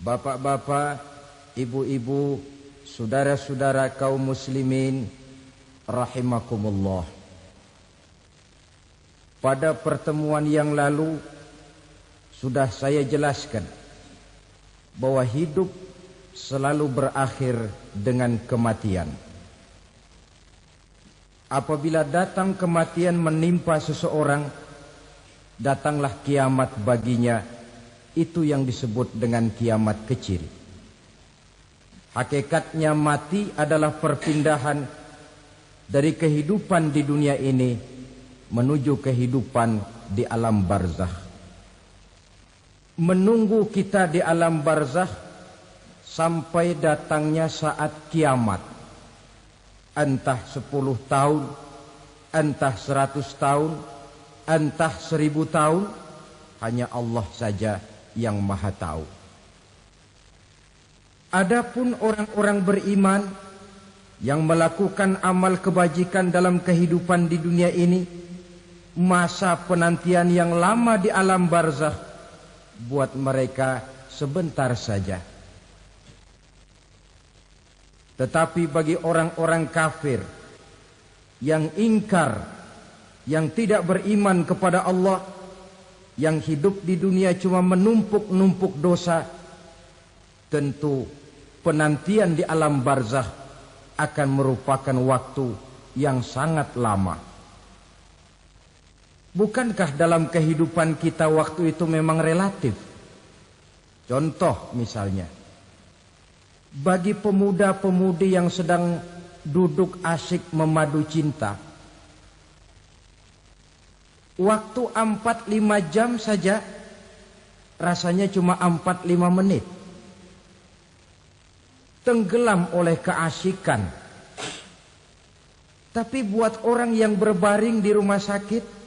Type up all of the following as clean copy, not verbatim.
bapak-bapak, ibu-ibu, saudara-saudara kaum muslimin rahimakumullah. Pada pertemuan yang lalu sudah saya jelaskan bahwa hidup selalu berakhir dengan kematian. Apabila datang kematian menimpa seseorang, datanglah kiamat baginya. Itu yang disebut dengan kiamat kecil. Hakikatnya mati adalah perpindahan dari kehidupan di dunia ini menuju kehidupan di alam barzakh. Menunggu kita di alam barzakh sampai datangnya saat kiamat. Entah 10 tahun, entah 100 tahun, entah 1000 tahun, hanya Allah saja yang maha tahu. Adapun orang-orang beriman yang melakukan amal kebajikan dalam kehidupan di dunia ini, masa penantian yang lama di alam barzakh buat mereka sebentar saja. Tetapi bagi orang-orang kafir yang ingkar, yang tidak beriman kepada Allah, yang hidup di dunia cuma menumpuk-numpuk dosa, tentu penantian di alam barzakh akan merupakan waktu yang sangat lama. Bukankah dalam kehidupan kita waktu itu memang relatif? Contoh misalnya, bagi pemuda-pemudi yang sedang duduk asyik memadu cinta, waktu 4-5 jam saja rasanya cuma 4-5 menit. Tenggelam oleh keasikan. Tapi buat orang yang berbaring di rumah sakit,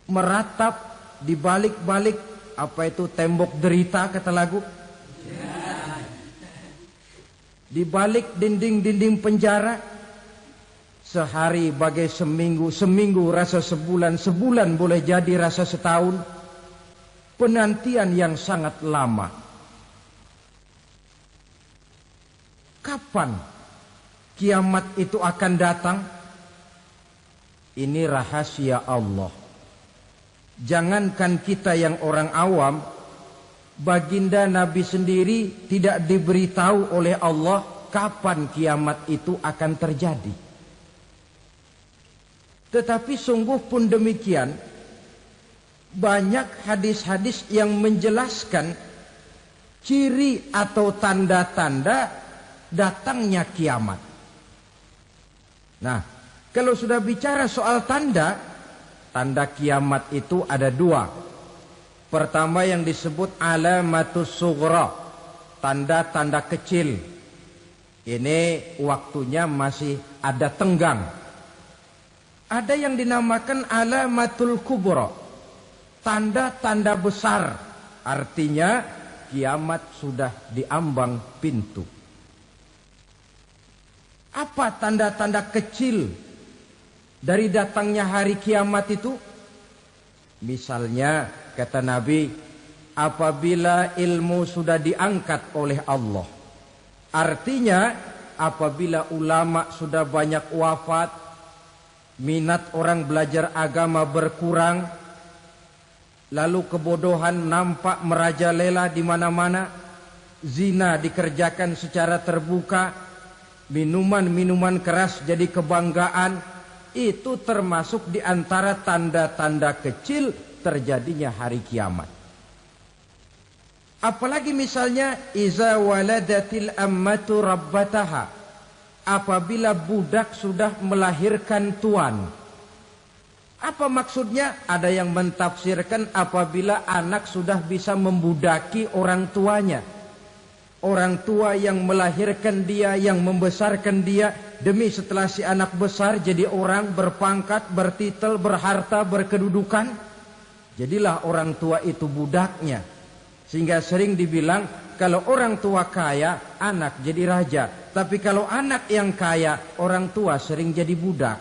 meratap di balik-balik apa itu tembok derita kata lagu, di balik dinding-dinding penjara, sehari bagai seminggu, seminggu rasa sebulan, sebulan boleh jadi rasa setahun. Penantian yang sangat lama. Kapan kiamat itu akan datang? Ini rahasia Allah. Jangankan kita yang orang awam, baginda Nabi sendiri tidak diberitahu oleh Allah kapan kiamat itu akan terjadi. Tetapi sungguh pun demikian, banyak hadis-hadis yang menjelaskan ciri atau tanda-tanda datangnya kiamat. Nah, kalau sudah bicara soal tanda, tanda kiamat itu ada 2. Pertama yang disebut alamatus sughra, tanda-tanda kecil. Ini waktunya masih ada tenggang. Ada yang dinamakan alamatul kubra, tanda-tanda besar. Artinya kiamat sudah diambang pintu. Apa tanda-tanda kecil dari datangnya hari kiamat itu? Misalnya kata Nabi, apabila ilmu sudah diangkat oleh Allah. Artinya apabila ulama sudah banyak wafat, minat orang belajar agama berkurang, lalu kebodohan nampak merajalela di mana-mana, zina dikerjakan secara terbuka, minuman-minuman keras jadi kebanggaan, itu termasuk di antara tanda-tanda kecil terjadinya hari kiamat. Apalagi misalnya iza waladatil ammatu rabbataha, apabila budak sudah melahirkan tuan. Apa maksudnya? Ada yang mentafsirkan apabila anak sudah bisa membudaki orang tuanya. Orang tua yang melahirkan dia, yang membesarkan dia, demi setelah si anak besar jadi orang berpangkat, bertitel, berharta, berkedudukan, jadilah orang tua itu budaknya. Sehingga sering dibilang kalau orang tua kaya, anak jadi raja. Tapi kalau anak yang kaya, orang tua sering jadi budak.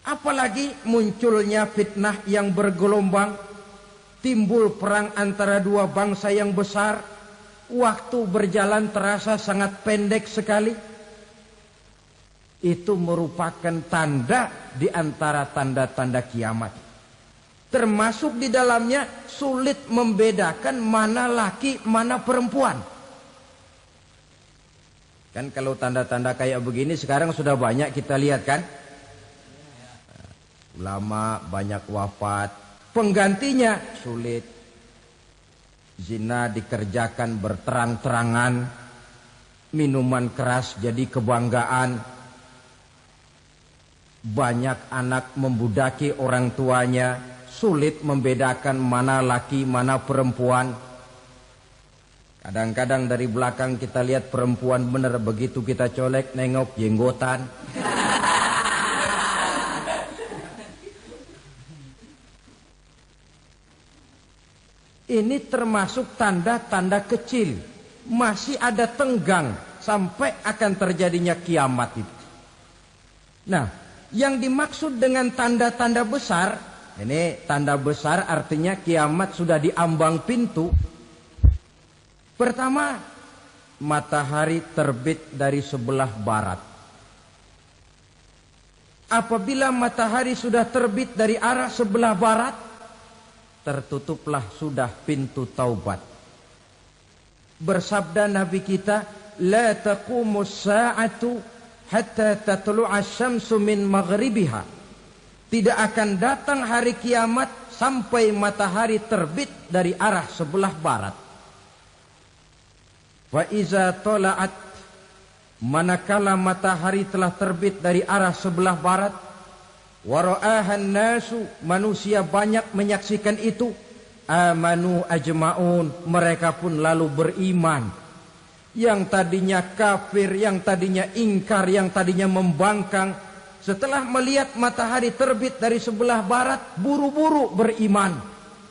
Apalagi munculnya fitnah yang bergelombang. timbul perang antara dua bangsa yang besar, waktu berjalan terasa sangat pendek sekali. Itu merupakan tanda di antara tanda-tanda kiamat. Termasuk di dalamnya sulit membedakan mana laki, mana perempuan. Kan kalau tanda-tanda kayak begini sekarang sudah banyak kita lihat kan. Ulama banyak wafat, penggantinya sulit. Zina dikerjakan berterang-terangan, minuman keras jadi kebanggaan. Banyak anak membudaki orang tuanya, sulit membedakan mana laki, mana perempuan. Kadang-kadang dari belakang kita lihat perempuan benar, begitu kita colek nengok jenggotan. Ini termasuk tanda-tanda kecil. Masih ada tenggang sampai akan terjadinya kiamat itu. Nah, yang dimaksud dengan tanda-tanda besar, ini tanda besar artinya kiamat sudah di ambang pintu. Pertama, matahari terbit dari sebelah barat. Apabila matahari sudah terbit dari arah sebelah barat, tertutuplah sudah pintu taubat. Bersabda Nabi kita, la taqumus sa'atu hatta tatlu'a syamsu min maghribiha. Tidak akan datang hari kiamat sampai matahari terbit dari arah sebelah barat. Wa iza tala'at, manakala matahari telah terbit dari arah sebelah barat, wa ra'ahan nasu, manusia banyak menyaksikan itu, amanu ajma'un, mereka pun lalu beriman. Yang tadinya kafir, yang tadinya ingkar, yang tadinya membangkang, setelah melihat matahari terbit dari sebelah barat, buru-buru beriman,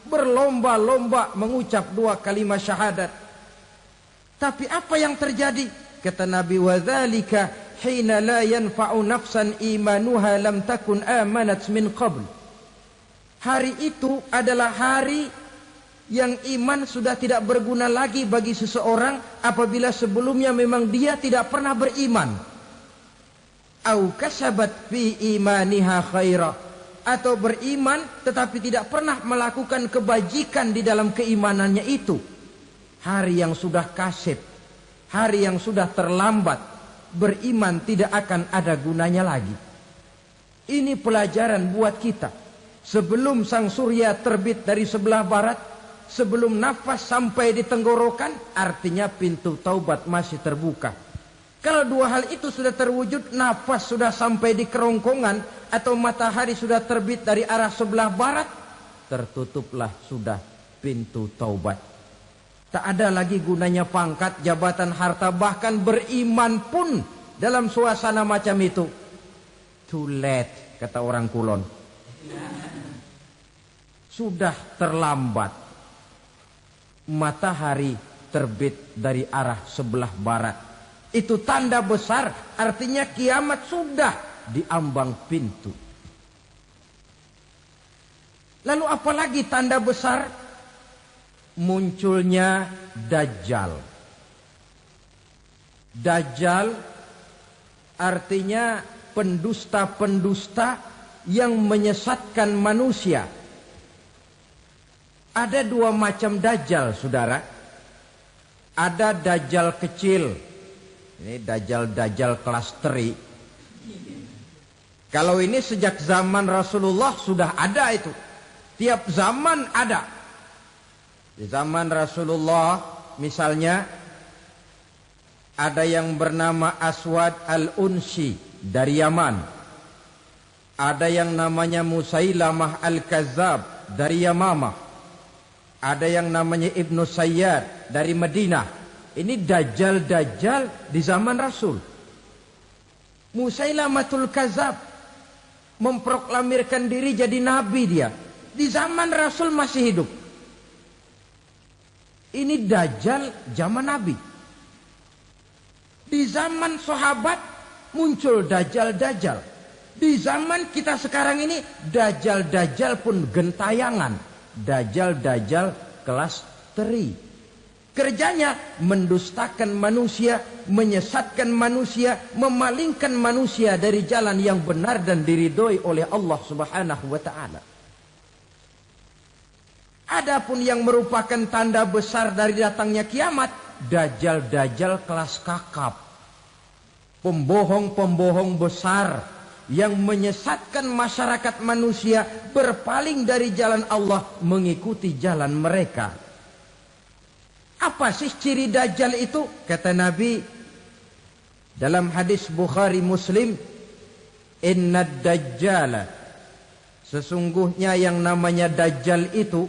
berlomba-lomba mengucap dua kalimat syahadat. Tapi apa yang terjadi? Kata Nabi, wadzalika hina la yanfa'u nafsan imanuha lam takun amanat min qabl. Hari itu adalah hari yang iman sudah tidak berguna lagi bagi seseorang apabila sebelumnya memang dia tidak pernah beriman. Au kasabat fi imaniha khaira, atau beriman tetapi tidak pernah melakukan kebajikan di dalam keimanannya itu. Hari yang sudah kasib, hari yang sudah terlambat, beriman tidak akan ada gunanya lagi. Ini pelajaran buat kita. Sebelum sang surya terbit dari sebelah barat, sebelum nafas sampai di tenggorokan, artinya pintu taubat masih terbuka. Kalau dua hal itu sudah terwujud, nafas sudah sampai di kerongkongan, atau matahari sudah terbit dari arah sebelah barat, tertutuplah sudah pintu taubat. Tak ada lagi gunanya pangkat, jabatan, harta, bahkan beriman pun dalam suasana macam itu. Too late, kata orang Kulon. Sudah terlambat. Matahari terbit dari arah sebelah barat. Itu tanda besar, artinya kiamat sudah di ambang pintu. Lalu apalagi tanda besar? Munculnya Dajjal. Dajjal artinya pendusta-pendusta yang menyesatkan manusia. Ada dua macam Dajjal, saudara. Ada Dajjal kecil. Ini Dajjal kelas teri. Kalau ini sejak zaman Rasulullah sudah ada itu. Tiap zaman ada. Di zaman Rasulullah misalnya ada yang bernama Aswad al-Unsi dari Yaman. Ada yang namanya Musailamah al-Kazzab dari Yamamah. Ada yang namanya Ibnu Sayyad dari Madinah. Ini Dajjal-Dajjal di zaman Rasul. Musailamatul Kazzab memproklamirkan diri jadi nabi dia. Di zaman Rasul masih hidup. Ini Dajjal zaman Nabi. Di zaman sahabat muncul Dajjal-Dajjal. Di zaman kita sekarang ini Dajjal-Dajjal pun gentayangan. Dajjal kelas teri. Kerjanya mendustakan manusia, menyesatkan manusia, memalingkan manusia dari jalan yang benar dan diridhoi oleh Allah Subhanahu wa taala. Adapun yang merupakan tanda besar dari datangnya kiamat, dajjal kelas kakap. Pembohong-pembohong besar yang menyesatkan masyarakat manusia berpaling dari jalan Allah mengikuti jalan mereka. Apa sih ciri dajjal itu? Kata Nabi dalam hadis Bukhari Muslim, "Inna dajjala", sesungguhnya yang namanya dajjal itu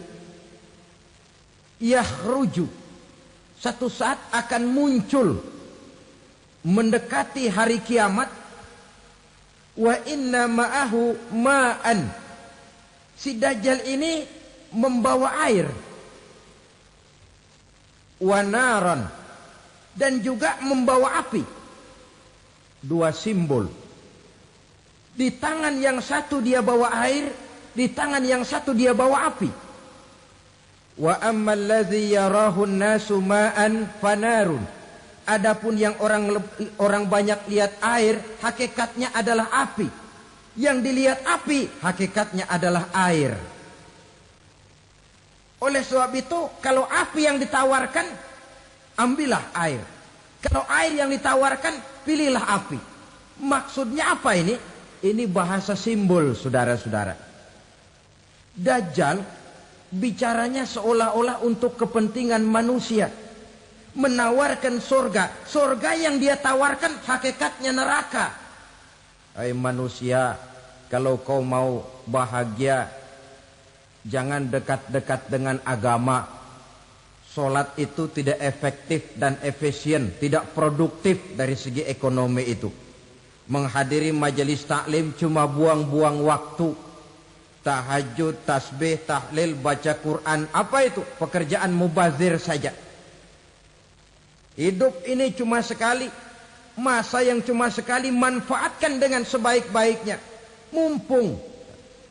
yakhruju, satu saat akan muncul mendekati hari kiamat. Wa inna ma'ahu ma'an, si dajjal ini membawa air. Wa naran, dan juga membawa api. Dua simbol. Di tangan yang satu dia bawa air, di tangan yang satu dia bawa api. Wa ammal ladzi yarahu an-nasu ma'an fanarun, adapun yang orang banyak lihat air, hakikatnya adalah api. Yang dilihat api, hakikatnya adalah air. Oleh sebab itu, kalau api yang ditawarkan, ambillah air. Kalau air yang ditawarkan, pilihlah api. Maksudnya apa ini? Ini bahasa simbol, saudara-saudara. Dajjal bicaranya seolah-olah untuk kepentingan manusia. Menawarkan surga. Surga yang dia tawarkan hakikatnya neraka. Hai manusia, kalau kau mau bahagia, jangan dekat-dekat dengan agama. Sholat itu tidak efektif dan efisien, tidak produktif dari segi ekonomi itu. Menghadiri majelis taklim cuma buang-buang waktu. Tahajud, tasbih, tahlil, baca Quran, apa itu? Pekerjaan mubazir saja. Hidup ini cuma sekali, masa yang cuma sekali, manfaatkan dengan sebaik-baiknya. Mumpung,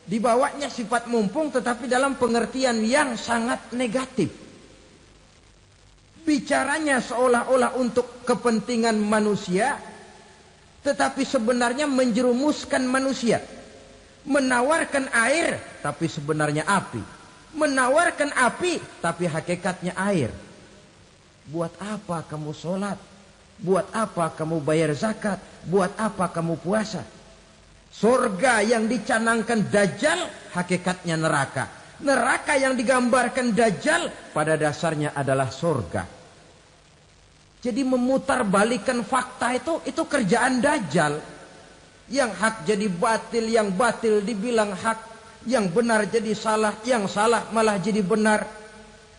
dibawanya sifat mumpung tetapi dalam pengertian yang sangat negatif. Bicaranya seolah-olah untuk kepentingan manusia, tetapi sebenarnya menjerumuskan manusia. Menawarkan air, tapi sebenarnya api. Menawarkan api, tapi hakikatnya air. Buat apa kamu sholat? Buat apa kamu bayar zakat? Buat apa kamu puasa? Surga yang dicanangkan Dajjal, hakikatnya neraka. Neraka yang digambarkan Dajjal, pada dasarnya adalah surga. Jadi memutarbalikkan fakta itu kerjaan Dajjal. Yang hak jadi batil, yang batil dibilang hak, yang benar jadi salah, yang salah malah jadi benar.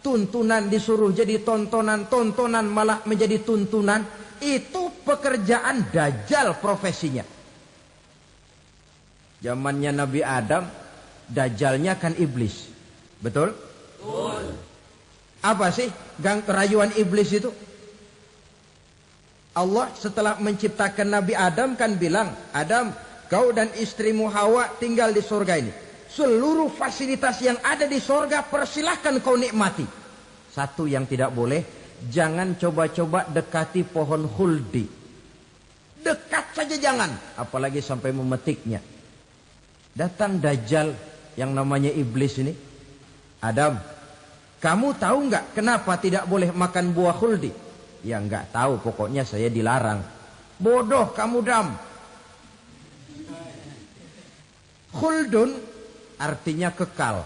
Tuntunan disuruh jadi tontonan, tontonan malah menjadi tuntunan. Itu pekerjaan Dajjal profesinya. Zamannya Nabi Adam, Dajjalnya kan iblis. Betul? Betul. Apa sih gang kerayuan iblis itu? Allah setelah menciptakan Nabi Adam kan bilang, Adam, kau dan istrimu Hawa tinggal di surga ini. Seluruh fasilitas yang ada di surga persilahkan kau nikmati. Satu yang tidak boleh, jangan coba-coba dekati pohon khuldi. Dekat saja jangan, apalagi sampai memetiknya. Datang Dajjal yang namanya iblis ini. Adam, kamu tahu nggak kenapa tidak boleh makan buah khuldi? Ya nggak tahu, pokoknya saya dilarang. Bodoh kamu Dam. Khuldun artinya kekal.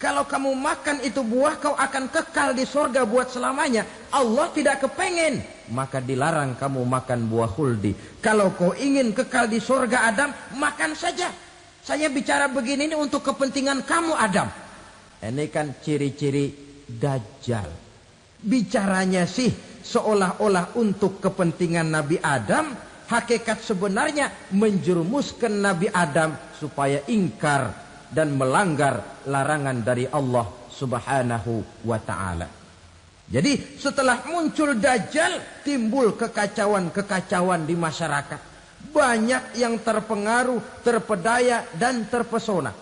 Kalau kamu makan itu buah, kau akan kekal di surga buat selamanya. Allah tidak kepengen, maka dilarang kamu makan buah khuldi. Kalau kau ingin kekal di surga Adam, makan saja. Saya bicara begini ini untuk kepentingan kamu Adam. Ini kan ciri-ciri Dajjal. Bicaranya sih seolah-olah untuk kepentingan Nabi Adam, hakikat sebenarnya menjerumuskan Nabi Adam supaya ingkar dan melanggar larangan dari Allah Subhanahu wa ta'ala. Jadi setelah muncul Dajjal, timbul kekacauan-kekacauan di masyarakat. Banyak yang terpengaruh, terpedaya dan terpesona.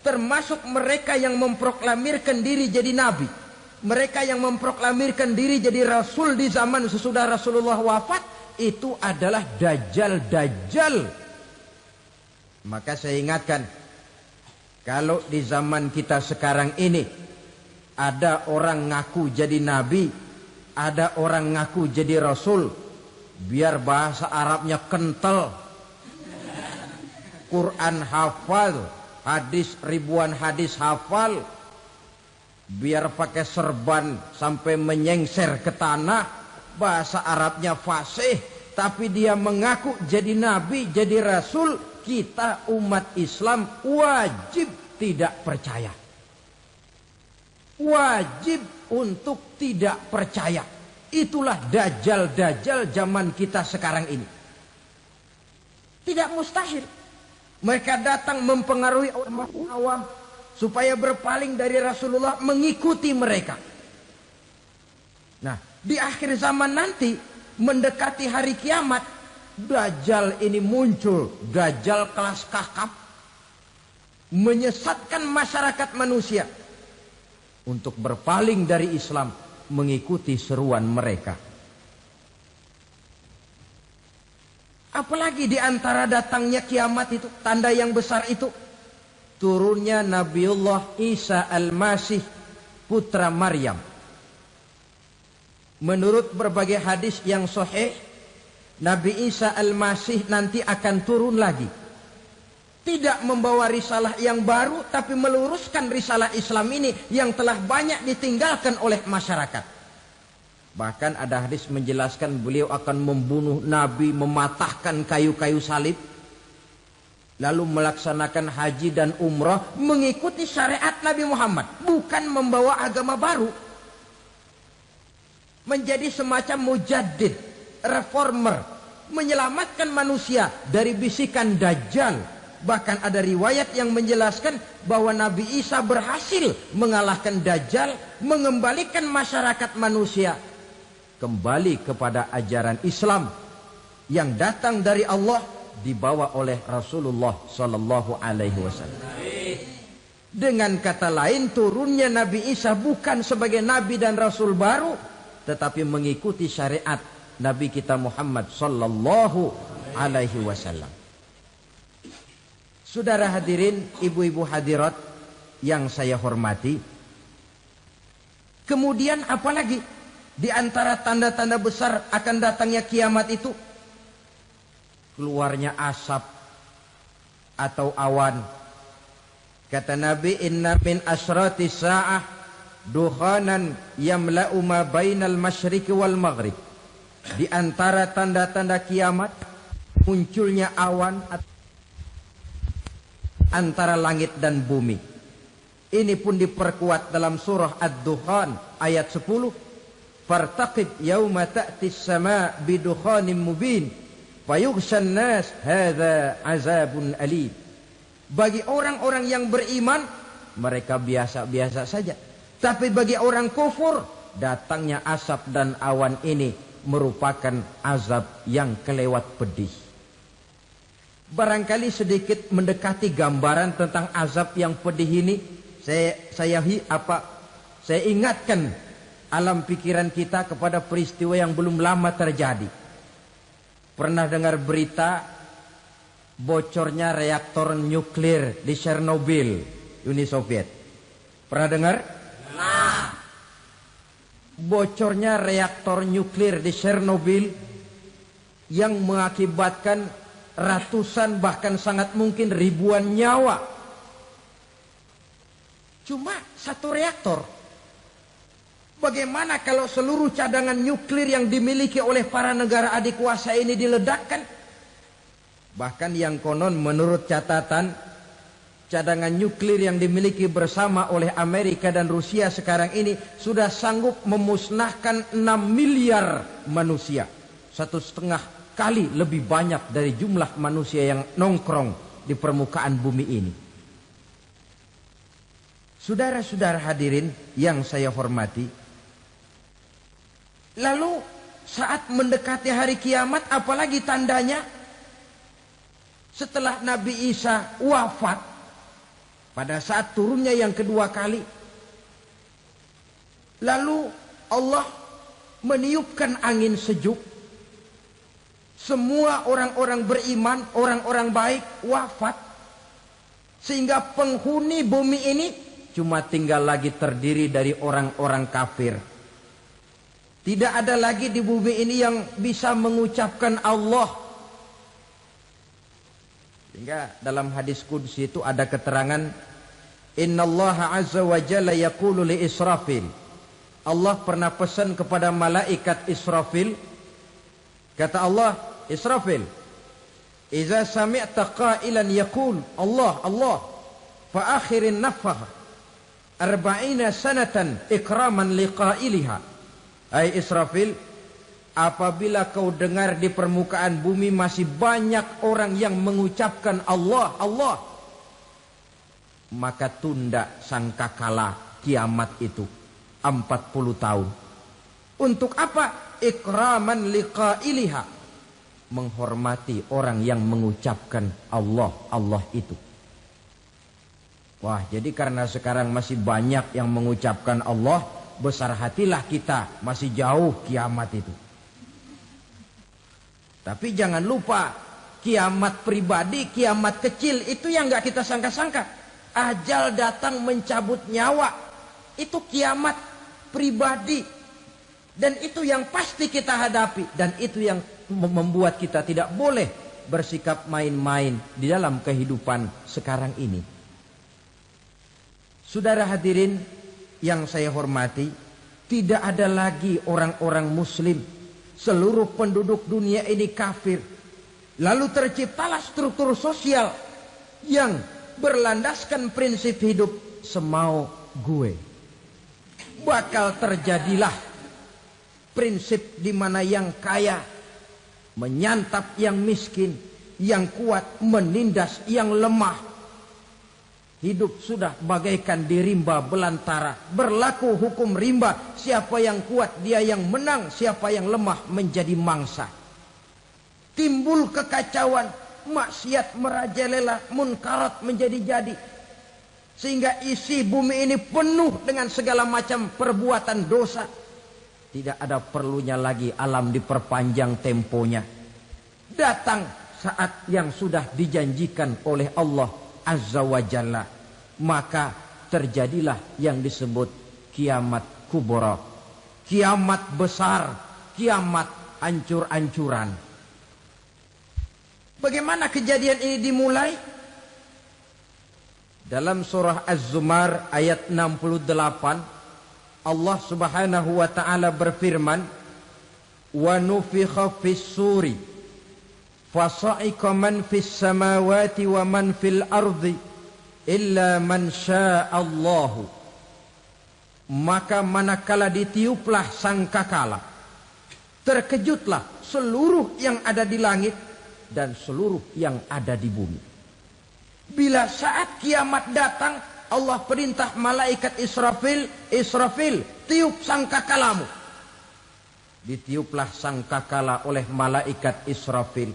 termasuk mereka yang memproklamirkan diri jadi nabi, mereka yang memproklamirkan diri jadi rasul di zaman sesudah Rasulullah wafat, itu adalah dajjal-dajjal. Maka saya ingatkan, kalau di zaman kita sekarang ini ada orang ngaku jadi nabi, ada orang ngaku jadi rasul, biar bahasa Arabnya kental, Quran hafal, hadis ribuan hadis hafal, biar pakai serban sampai menyengser ke tanah, bahasa Arabnya fasih, tapi dia mengaku jadi nabi, jadi rasul, kita umat Islam wajib tidak percaya. Wajib untuk tidak percaya. Itulah dajjal-dajjal zaman kita sekarang ini. Tidak mustahil mereka datang mempengaruhi orang awam supaya berpaling dari Rasulullah, mengikuti mereka. Nah, di akhir zaman nanti, mendekati hari kiamat, dajjal ini muncul, dajjal kelas kakap, menyesatkan masyarakat manusia untuk berpaling dari Islam, mengikuti seruan mereka. Apalagi di antara datangnya kiamat itu, tanda yang besar itu, turunnya Nabiullah Isa Al-Masih, putra Maryam. Menurut berbagai hadis yang sahih, Nabi Isa Al-Masih nanti akan turun lagi. Tidak membawa risalah yang baru, tapi meluruskan risalah Islam ini yang telah banyak ditinggalkan oleh masyarakat. Bahkan ada hadis menjelaskan beliau akan membunuh Nabi, mematahkan kayu-kayu salib, lalu melaksanakan haji dan umrah mengikuti syariat Nabi Muhammad, bukan membawa agama baru. Menjadi semacam mujaddid, reformer, menyelamatkan manusia dari bisikan dajjal. Bahkan ada riwayat yang menjelaskan bahwa Nabi Isa berhasil mengalahkan dajjal, mengembalikan masyarakat manusia kembali kepada ajaran Islam yang datang dari Allah, dibawa oleh Rasulullah sallallahu alaihi wasallam. Dengan kata lain, turunnya Nabi Isa bukan sebagai nabi dan rasul baru, tetapi mengikuti syariat Nabi kita Muhammad sallallahu alaihi wasallam. Saudara hadirin, ibu-ibu hadirat yang saya hormati, kemudian apalagi di antara tanda-tanda besar akan datangnya kiamat itu? Keluarnya asap atau awan. Kata Nabi, inna min asyrati sa'ah dukhanan yamla'u ma bainal masyriqi wal maghrib. Di antara tanda-tanda kiamat, munculnya awan antara langit dan bumi. Ini pun diperkuat dalam surah Ad-Dukhan ayat 10. Fartaqib yauma ta'ti as-sama' bidukhanin mubin fayughshan nas hadza azabun alim. Bagi orang-orang yang beriman, mereka biasa-biasa saja. Tapi bagi orang kufur, datangnya asap dan awan ini merupakan azab yang kelewat pedih. Barangkali sedikit mendekati gambaran tentang azab yang pedih ini, saya ingatkan alam pikiran kita kepada peristiwa yang belum lama terjadi. Pernah dengar berita bocornya reaktor nuklir di Chernobyl, Uni Soviet? Pernah dengar? Nah, bocornya reaktor nuklir di Chernobyl yang mengakibatkan ratusan bahkan sangat mungkin ribuan nyawa. Cuma satu reaktor. Bagaimana kalau seluruh cadangan nuklir yang dimiliki oleh para negara adik kuasa ini diledakkan? Bahkan yang konon menurut catatan, cadangan nuklir yang dimiliki bersama oleh Amerika dan Rusia sekarang ini sudah sanggup memusnahkan 6 miliar manusia. 1,5 kali lebih banyak dari jumlah manusia yang nongkrong di permukaan bumi ini. Saudara-saudara hadirin yang saya hormati, lalu saat mendekati hari kiamat, apalagi tandanya? Setelah Nabi Isa wafat, Pada saat turunnya yang kedua kali, lalu Allah meniupkan angin sejuk. Semua orang-orang beriman, orang-orang baik wafat. Sehingga penghuni bumi ini cuma tinggal lagi terdiri dari orang-orang kafir. Tidak ada lagi di bumi ini yang bisa mengucapkan Allah. Sehingga dalam hadis qudsi itu ada keterangan, Innallaha azza wa jalla yaqulu li Israfil. Allah pernah pesan kepada malaikat Israfil. Kata Allah, Israfil, Iza sami'ta qailan yaqul Allah Allah fa akhirin nafah 40 sanatan ikraman liqailiha. Hai Israfil, apabila kau dengar di permukaan bumi masih banyak orang yang mengucapkan Allah Allah, maka tunda sangkakala kiamat itu 40 tahun. Untuk apa? Ikraman liqailiha, menghormati orang yang mengucapkan Allah Allah itu. Wah, jadi karena sekarang masih banyak yang mengucapkan Allah, besar hatilah kita, masih jauh kiamat itu. Tapi jangan lupa, kiamat pribadi, kiamat kecil itu yang gak kita sangka-sangka. Ajal datang mencabut nyawa, itu kiamat pribadi. Dan itu yang pasti kita hadapi. Dan itu yang membuat kita tidak boleh bersikap main-main di dalam kehidupan sekarang ini. Saudara hadirin yang saya hormati, tidak ada lagi orang-orang muslim. Seluruh penduduk dunia ini kafir. Lalu terciptalah struktur sosial yang berlandaskan prinsip hidup semau gue. Bakal terjadilah prinsip di mana yang kaya menyantap yang miskin, yang kuat menindas yang lemah. Hidup sudah bagaikan di rimba belantara. Berlaku hukum rimba. Siapa yang kuat dia yang menang. Siapa yang lemah menjadi mangsa. Timbul kekacauan. Maksiat merajalela. Munkarat menjadi-jadi. Sehingga isi bumi ini penuh dengan segala macam perbuatan dosa. Tidak ada perlunya lagi alam diperpanjang temponya. Datang saat yang sudah dijanjikan oleh Allah Azza wa Jalla, maka terjadilah yang disebut kiamat kubra, kiamat besar, kiamat ancur-ancuran. Bagaimana kejadian ini dimulai? Dalam surah Az-Zumar ayat 68, Allah Subhanahu wa taala berfirman, "Wa nufikha fis-suri fasa'iqa man fis samawati wa man fil ardi illa man sya'allahu." Maka manakala ditiuplah sangkakala, terkejutlah seluruh yang ada di langit dan seluruh yang ada di bumi. Bila saat kiamat datang, Allah perintah malaikat Israfil, Israfil, tiup sangkakalamu. Ditiuplah sangkakala oleh malaikat Israfil.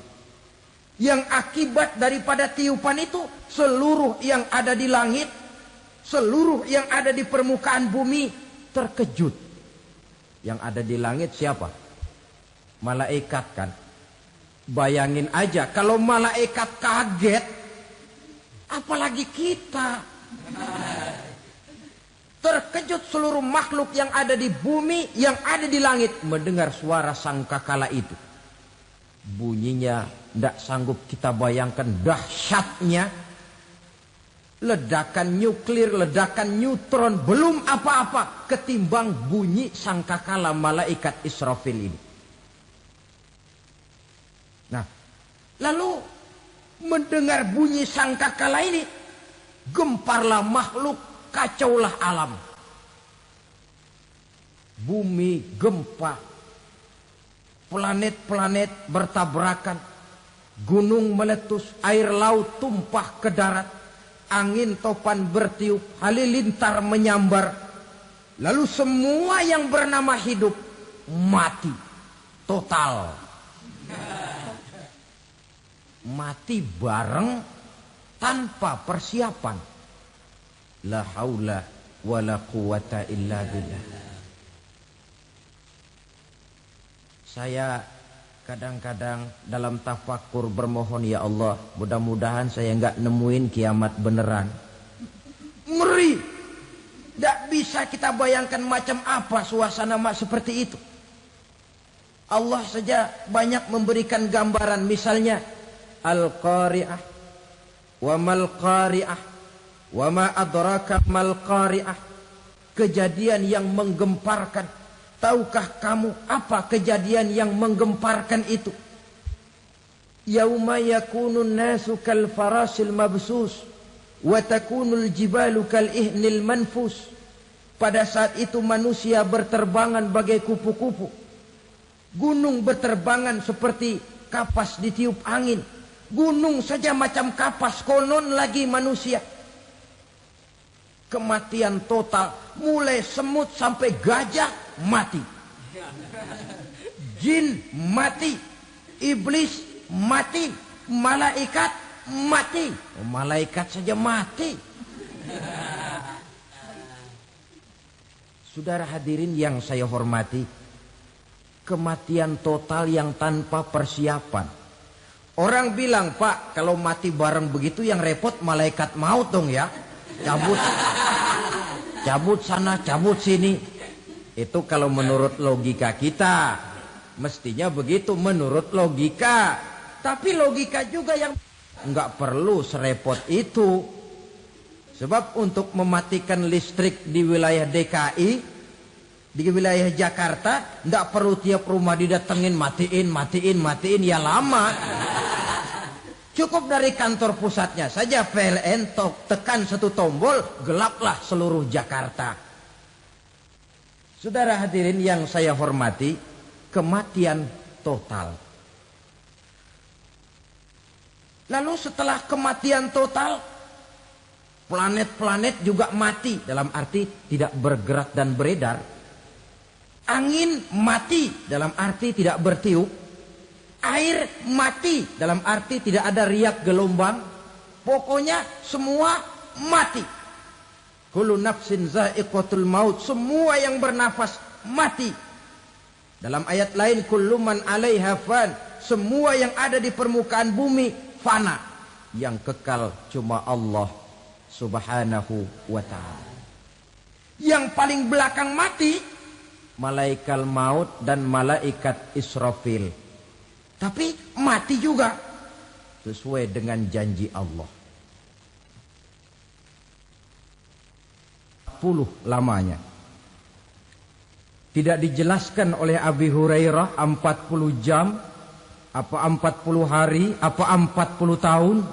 Yang akibat daripada tiupan itu, seluruh yang ada di langit, seluruh yang ada di permukaan bumi terkejut. Yang ada di langit siapa? Malaikat kan. Bayangin aja kalau malaikat kaget, apalagi kita. Terkejut seluruh makhluk yang ada di bumi, yang ada di langit mendengar suara sangkakala itu. Bunyinya tidak sanggup kita bayangkan dahsyatnya. Ledakan nuklir, ledakan neutron, belum apa-apa ketimbang bunyi sangkakala malaikat Israfil ini. Nah, lalu mendengar bunyi sangkakala ini, gemparlah makhluk, kacaulah alam. Bumi gempa, planet-planet bertabrakan, gunung meletus, air laut tumpah ke darat, angin topan bertiup, halilintar menyambar. Lalu semua yang bernama hidup mati total. Mati bareng tanpa persiapan. La haula wa la quwata illa billah. Saya kadang-kadang dalam tafakur bermohon, ya Allah, mudah-mudahan saya enggak nemuin kiamat beneran. Ngeri. Tidak bisa kita bayangkan macam apa suasana seperti itu. Allah saja banyak memberikan gambaran, misalnya Al-Qari'ah, wa mal Qari'ah, wa ma adraka mal Qari'ah. Kejadian yang menggemparkan. Tahukah kamu apa kejadian yang menggemparkan itu? Yauma yakunun nasu kal farasil mabsus wa takunul jibalu kal ihnil manfus. Pada saat itu manusia berterbangan bagai kupu-kupu. Gunung berterbangan seperti kapas ditiup angin. Gunung saja macam kapas, konon lagi manusia. Kematian total, mulai semut sampai gajah mati. Jin mati, iblis mati, malaikat mati. Malaikat saja mati. Saudara hadirin yang saya hormati, kematian total yang tanpa persiapan. Orang bilang, Pak, kalau mati bareng begitu yang repot malaikat maut dong ya. Cabut sana, cabut sini. Itu kalau menurut logika kita. Mestinya begitu menurut logika. Tapi logika juga yang nggak perlu serepot itu. Sebab untuk mematikan listrik di wilayah DKI, di wilayah Jakarta, nggak perlu tiap rumah didatengin, matiin, ya lama. Cukup dari kantor pusatnya saja PLN tekan satu tombol, gelaplah seluruh Jakarta. Saudara hadirin yang saya hormati, kematian total. Lalu setelah kematian total, planet-planet juga mati, dalam arti tidak bergerak dan beredar. Angin mati, dalam arti tidak bertiup. Air mati, dalam arti tidak ada riak gelombang. Pokoknya semua mati. Kullu nafsin za'iqatul maut. Semua yang bernafas mati. Dalam ayat lain, kullu man 'alaiha fan. Semua yang ada di permukaan bumi fana. Yang kekal cuma Allah Subhanahu wa ta'ala. Yang paling belakang mati, malaikat maut dan malaikat Israfil. Tapi mati juga sesuai dengan janji Allah. 40 lamanya. Tidak dijelaskan oleh Abi Hurairah 40 jam, apa 40 hari, apa 40 tahun.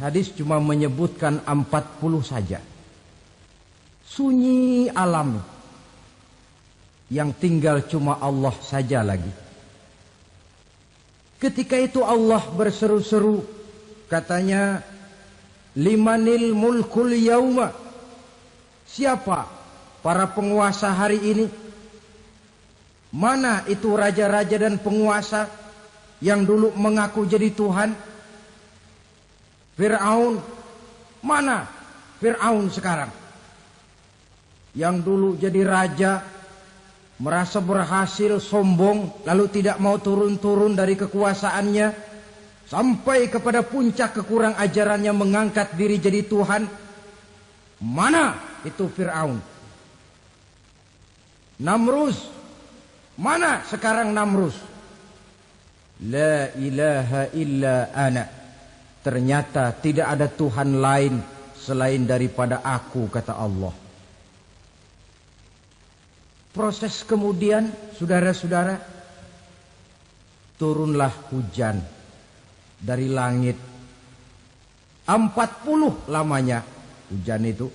Hadis cuma menyebutkan 40 saja. Sunyi alam. Yang tinggal cuma Allah saja lagi. Ketika itu Allah berseru-seru, katanya, limanil mulkul yauma. Siapa para penguasa hari ini? Mana itu raja-raja dan penguasa yang dulu mengaku jadi Tuhan? Fir'aun. Mana Fir'aun sekarang? Yang dulu jadi raja, merasa berhasil, sombong, lalu tidak mau turun-turun dari kekuasaannya, sampai kepada puncak kekurang ajarannya mengangkat diri jadi Tuhan. Mana itu Fir'aun? Namrus. Mana sekarang Namrus? La ilaha illa ana. Ternyata tidak ada Tuhan lain selain daripada aku, kata Allah. Proses kemudian, saudara-saudara, turunlah hujan dari langit. 40 lamanya hujan itu.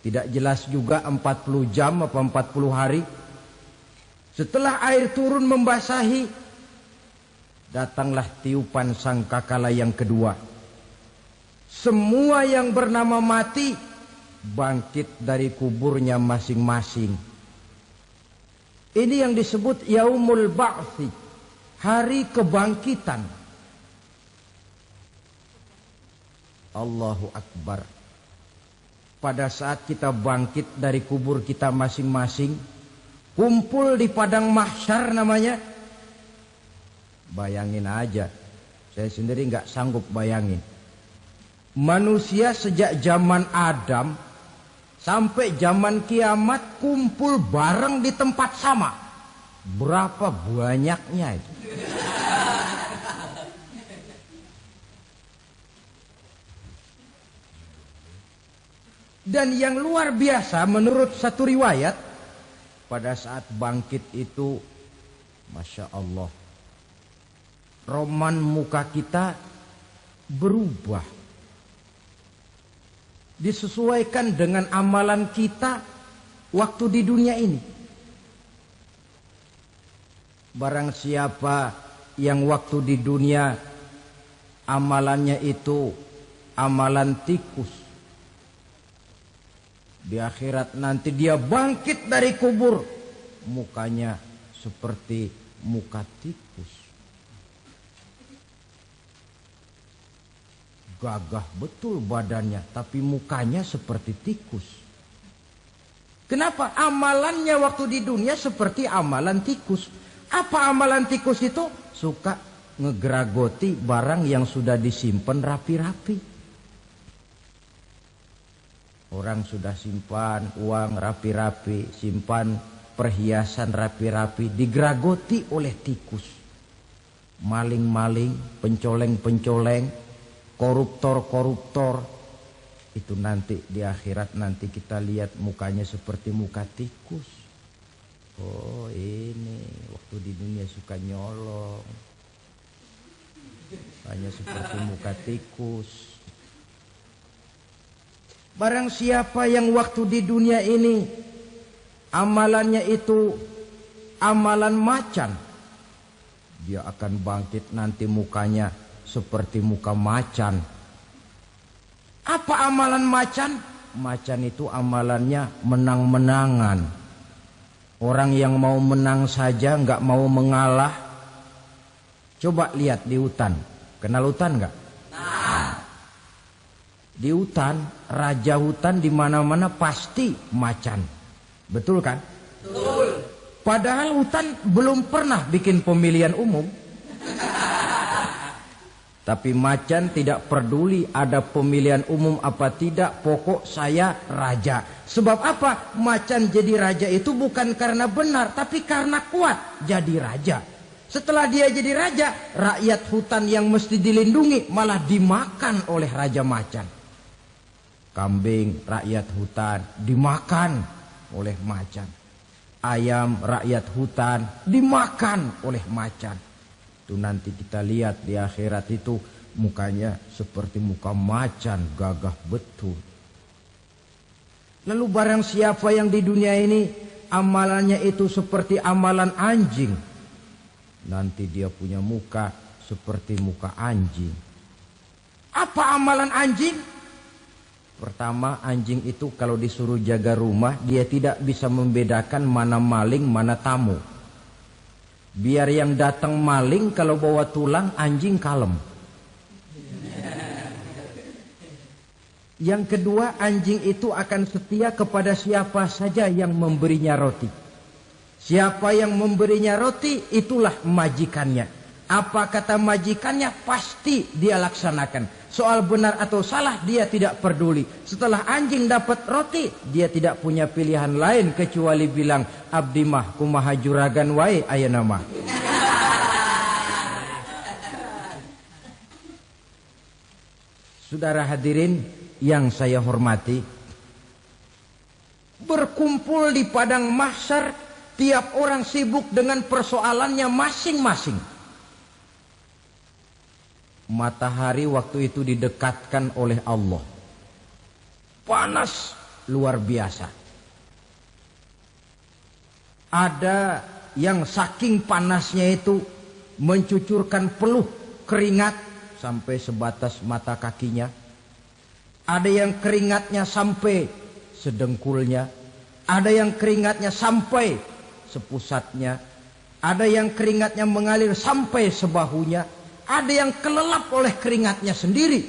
Tidak jelas juga 40 jam apa 40 hari. Setelah air turun membasahi, datanglah tiupan sangkakala yang kedua. Semua yang bernama mati bangkit dari kuburnya masing-masing. Ini yang disebut Yaumul Ba'thi, hari kebangkitan. Allahu Akbar. pada saat kita bangkit dari kubur kita masing-masing, kumpul di padang mahsyar namanya. Bayangin aja, saya sendiri nggak sanggup bayangin. Manusia sejak zaman Adam sampai zaman kiamat kumpul bareng di tempat sama. Berapa banyaknya itu? Dan yang luar biasa menurut satu riwayat, pada saat bangkit itu, Masya Allah, roman muka kita berubah. Disesuaikan dengan amalan kita waktu di dunia ini. Barang siapa yang waktu di dunia amalannya itu amalan tikus, di akhirat nanti dia bangkit dari kubur, mukanya seperti muka tikus. Gagah betul badannya, tapi mukanya seperti tikus. Kenapa? Amalannya waktu di dunia seperti amalan tikus. Apa amalan tikus itu? Suka ngegeragoti barang yang sudah disimpan rapi-rapi. Orang sudah simpan uang rapi-rapi, simpan perhiasan rapi-rapi, digeragoti oleh tikus. Maling-maling, pencoleng-pencoleng, koruptor-koruptor. Itu nanti di akhirat nanti kita lihat mukanya seperti muka tikus. Oh ini waktu di dunia suka nyolong, hanya seperti muka tikus. Barang siapa yang waktu di dunia ini amalannya itu amalan macan, dia akan bangkit nanti mukanya seperti muka macan. Apa amalan macan? Macan itu amalannya menang-menangan. Orang yang mau menang saja nggak mau mengalah. Coba lihat di hutan. Kenal hutan nggak? Di hutan, raja hutan di mana-mana pasti macan. Betul kan? Betul. Padahal hutan belum pernah bikin pemilihan umum. Tapi macan tidak peduli ada pemilihan umum apa tidak, pokok saya raja. Sebab apa? Macan jadi raja itu bukan karena benar, tapi karena kuat jadi raja. Setelah dia jadi raja, rakyat hutan yang mesti dilindungi malah dimakan oleh raja macan. Kambing rakyat hutan dimakan oleh macan. Ayam rakyat hutan dimakan oleh macan. Itu nanti kita lihat di akhirat itu mukanya seperti muka macan, gagah betul. Lalu barang siapa yang di dunia ini amalannya itu seperti amalan anjing, nanti dia punya muka seperti muka anjing. Apa amalan anjing? Pertama, anjing itu kalau disuruh jaga rumah, dia tidak bisa membedakan mana maling, mana tamu. Biar yang datang maling, kalau bawa tulang, anjing kalem. Yang kedua, anjing itu akan setia kepada siapa saja yang memberinya roti. Siapa yang memberinya roti, itulah majikannya. Apa kata majikannya, pasti dia laksanakan. Soal benar atau salah, dia tidak peduli. Setelah anjing dapat roti, dia tidak punya pilihan lain kecuali bilang, abdi mah kumaha juragan wae ayeuna mah. Saudara hadirin yang saya hormati, berkumpul di padang mahsyar, tiap orang sibuk dengan persoalannya masing-masing. Matahari waktu itu didekatkan oleh Allah. Panas luar biasa. Ada yang saking panasnya itu mencucurkan peluh keringat sampai sebatas mata kakinya. Ada yang keringatnya sampai sedengkulnya. Ada yang keringatnya sampai sepusatnya. Ada yang keringatnya mengalir sampai sebahunya. Ada yang kelelap oleh keringatnya sendiri.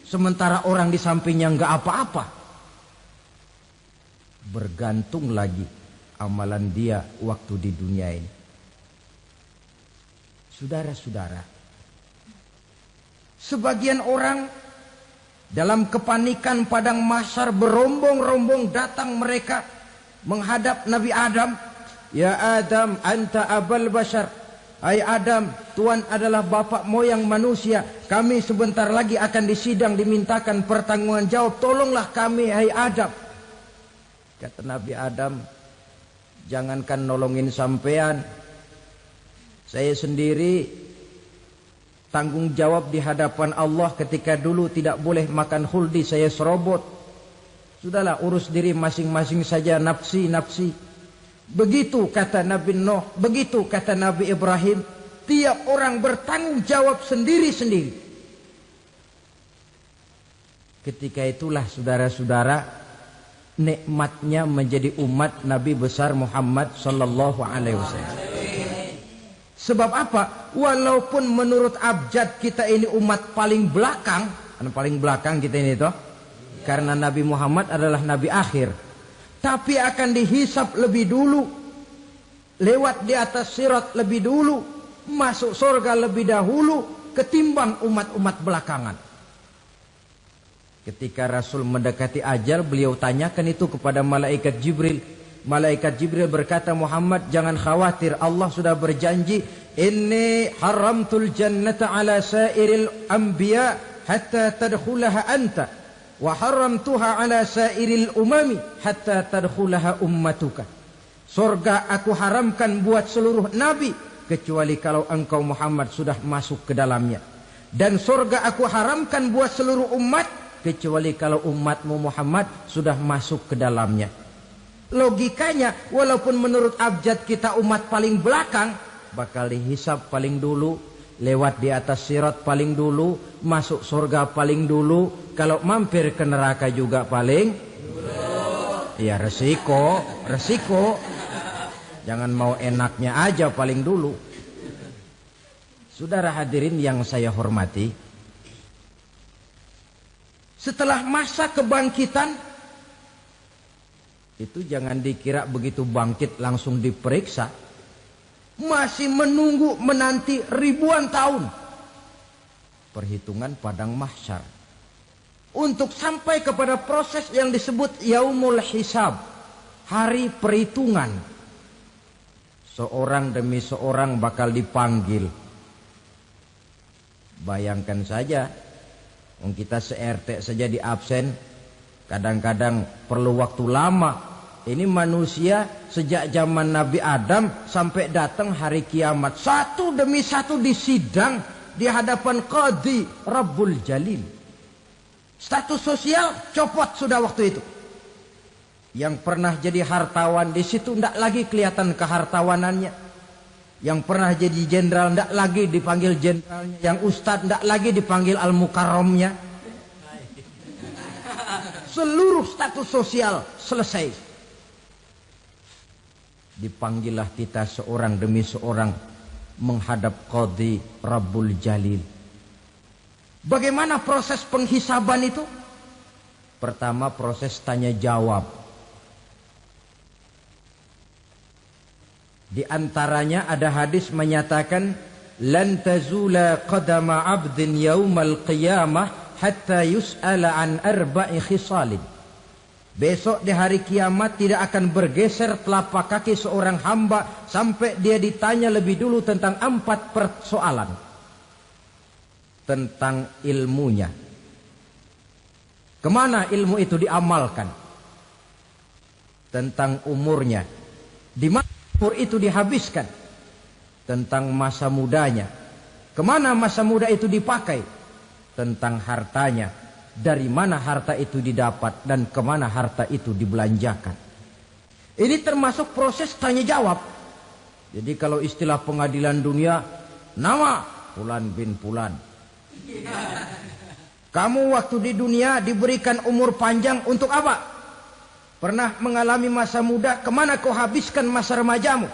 Sementara orang di sampingnya nggak apa-apa. bergantung lagi amalan dia waktu di dunia ini. Saudara-saudara, sebagian orang dalam kepanikan padang mahsyar berombong-rombong datang mereka menghadap Nabi Adam. Ya Adam, anta abal bashar. Hai Adam, Tuhan adalah bapak moyang manusia. Kami sebentar lagi akan disidang, dimintakan pertanggungan jawab. Tolonglah kami, hai Adam. Kata Nabi Adam, jangankan nolongin sampean, saya sendiri tanggung jawab di hadapan Allah ketika dulu tidak boleh makan khuldi, saya serobot. Sudahlah, urus diri masing-masing saja, nafsi. Begitu kata Nabi Nuh, begitu kata Nabi Ibrahim. Tiap orang bertanggung jawab sendiri-sendiri. Ketika itulah saudara-saudara, nikmatnya menjadi umat Nabi besar Muhammad sallallahu alaihi wasallam. Sebab apa? Walaupun menurut abjad kita ini umat paling belakang, paling belakang kita ini toh, karena Nabi Muhammad adalah Nabi akhir, tapi akan dihisap lebih dulu, lewat di atas sirat lebih dulu, masuk surga lebih dahulu ketimbang umat-umat belakangan. Ketika Rasul mendekati ajal, beliau tanyakan itu kepada malaikat Jibril. Malaikat Jibril berkata, Muhammad jangan khawatir, Allah sudah berjanji, inni haramtul jannata ala sairil anbiya hatta tadkhulaha anta wa haramtuha ala sairil umami hatta tadkhulaha ummatuka. Surga aku haramkan buat seluruh nabi kecuali kalau engkau Muhammad sudah masuk ke dalamnya, dan surga aku haramkan buat seluruh umat kecuali kalau umatmu Muhammad sudah masuk ke dalamnya. Logikanya, walaupun menurut abjad kita umat paling belakang, bakal dihisap paling dulu, lewat di atas sirat paling dulu, masuk surga paling dulu, kalau mampir ke neraka juga paling dulu. Ya resiko. Jangan mau enaknya aja paling dulu. Saudara hadirin yang saya hormati, setelah masa kebangkitan, itu jangan dikira begitu bangkit langsung diperiksa. Masih menunggu menanti ribuan tahun. Perhitungan padang mahsyar. Untuk sampai kepada proses yang disebut yaumul hisab. Hari perhitungan. Seorang demi seorang bakal dipanggil. Bayangkan saja, kita se-RT saja di absen, kadang-kadang perlu waktu lama. Ini manusia sejak zaman Nabi Adam sampai datang hari kiamat, satu demi satu disidang di hadapan Qadhi Rabbul Jalil. Status sosial copot sudah waktu itu. Yang pernah jadi hartawan di situ tidak lagi kelihatan kehartawanannya. Yang pernah jadi jenderal tidak lagi dipanggil jenderalnya. Yang ustadz tidak lagi dipanggil al-mukarramnya. Seluruh status sosial selesai. Dipanggillah kita seorang demi seorang menghadap Qadhi Rabbul Jalil. Bagaimana proses penghisaban itu? Pertama, proses tanya jawab. Di antaranya ada hadis menyatakan, lan tazula qadama 'abdin yaumal qiyamah hatta yus'ala an arba'i khisalin. Besok di hari kiamat tidak akan bergeser telapak kaki seorang hamba sampai dia ditanya lebih dulu tentang 4 persoalan. Tentang ilmunya. Kemana ilmu itu diamalkan? Tentang umurnya. Di mana umur itu dihabiskan? Tentang masa mudanya. Kemana masa muda itu dipakai? Tentang hartanya. Dari mana harta itu didapat dan kemana harta itu dibelanjakan. Ini termasuk proses tanya jawab. Jadi kalau istilah pengadilan dunia, nama Fulan bin Fulan. Kamu waktu di dunia diberikan umur panjang untuk apa? Pernah mengalami masa muda, kemana kau habiskan masa remajamu?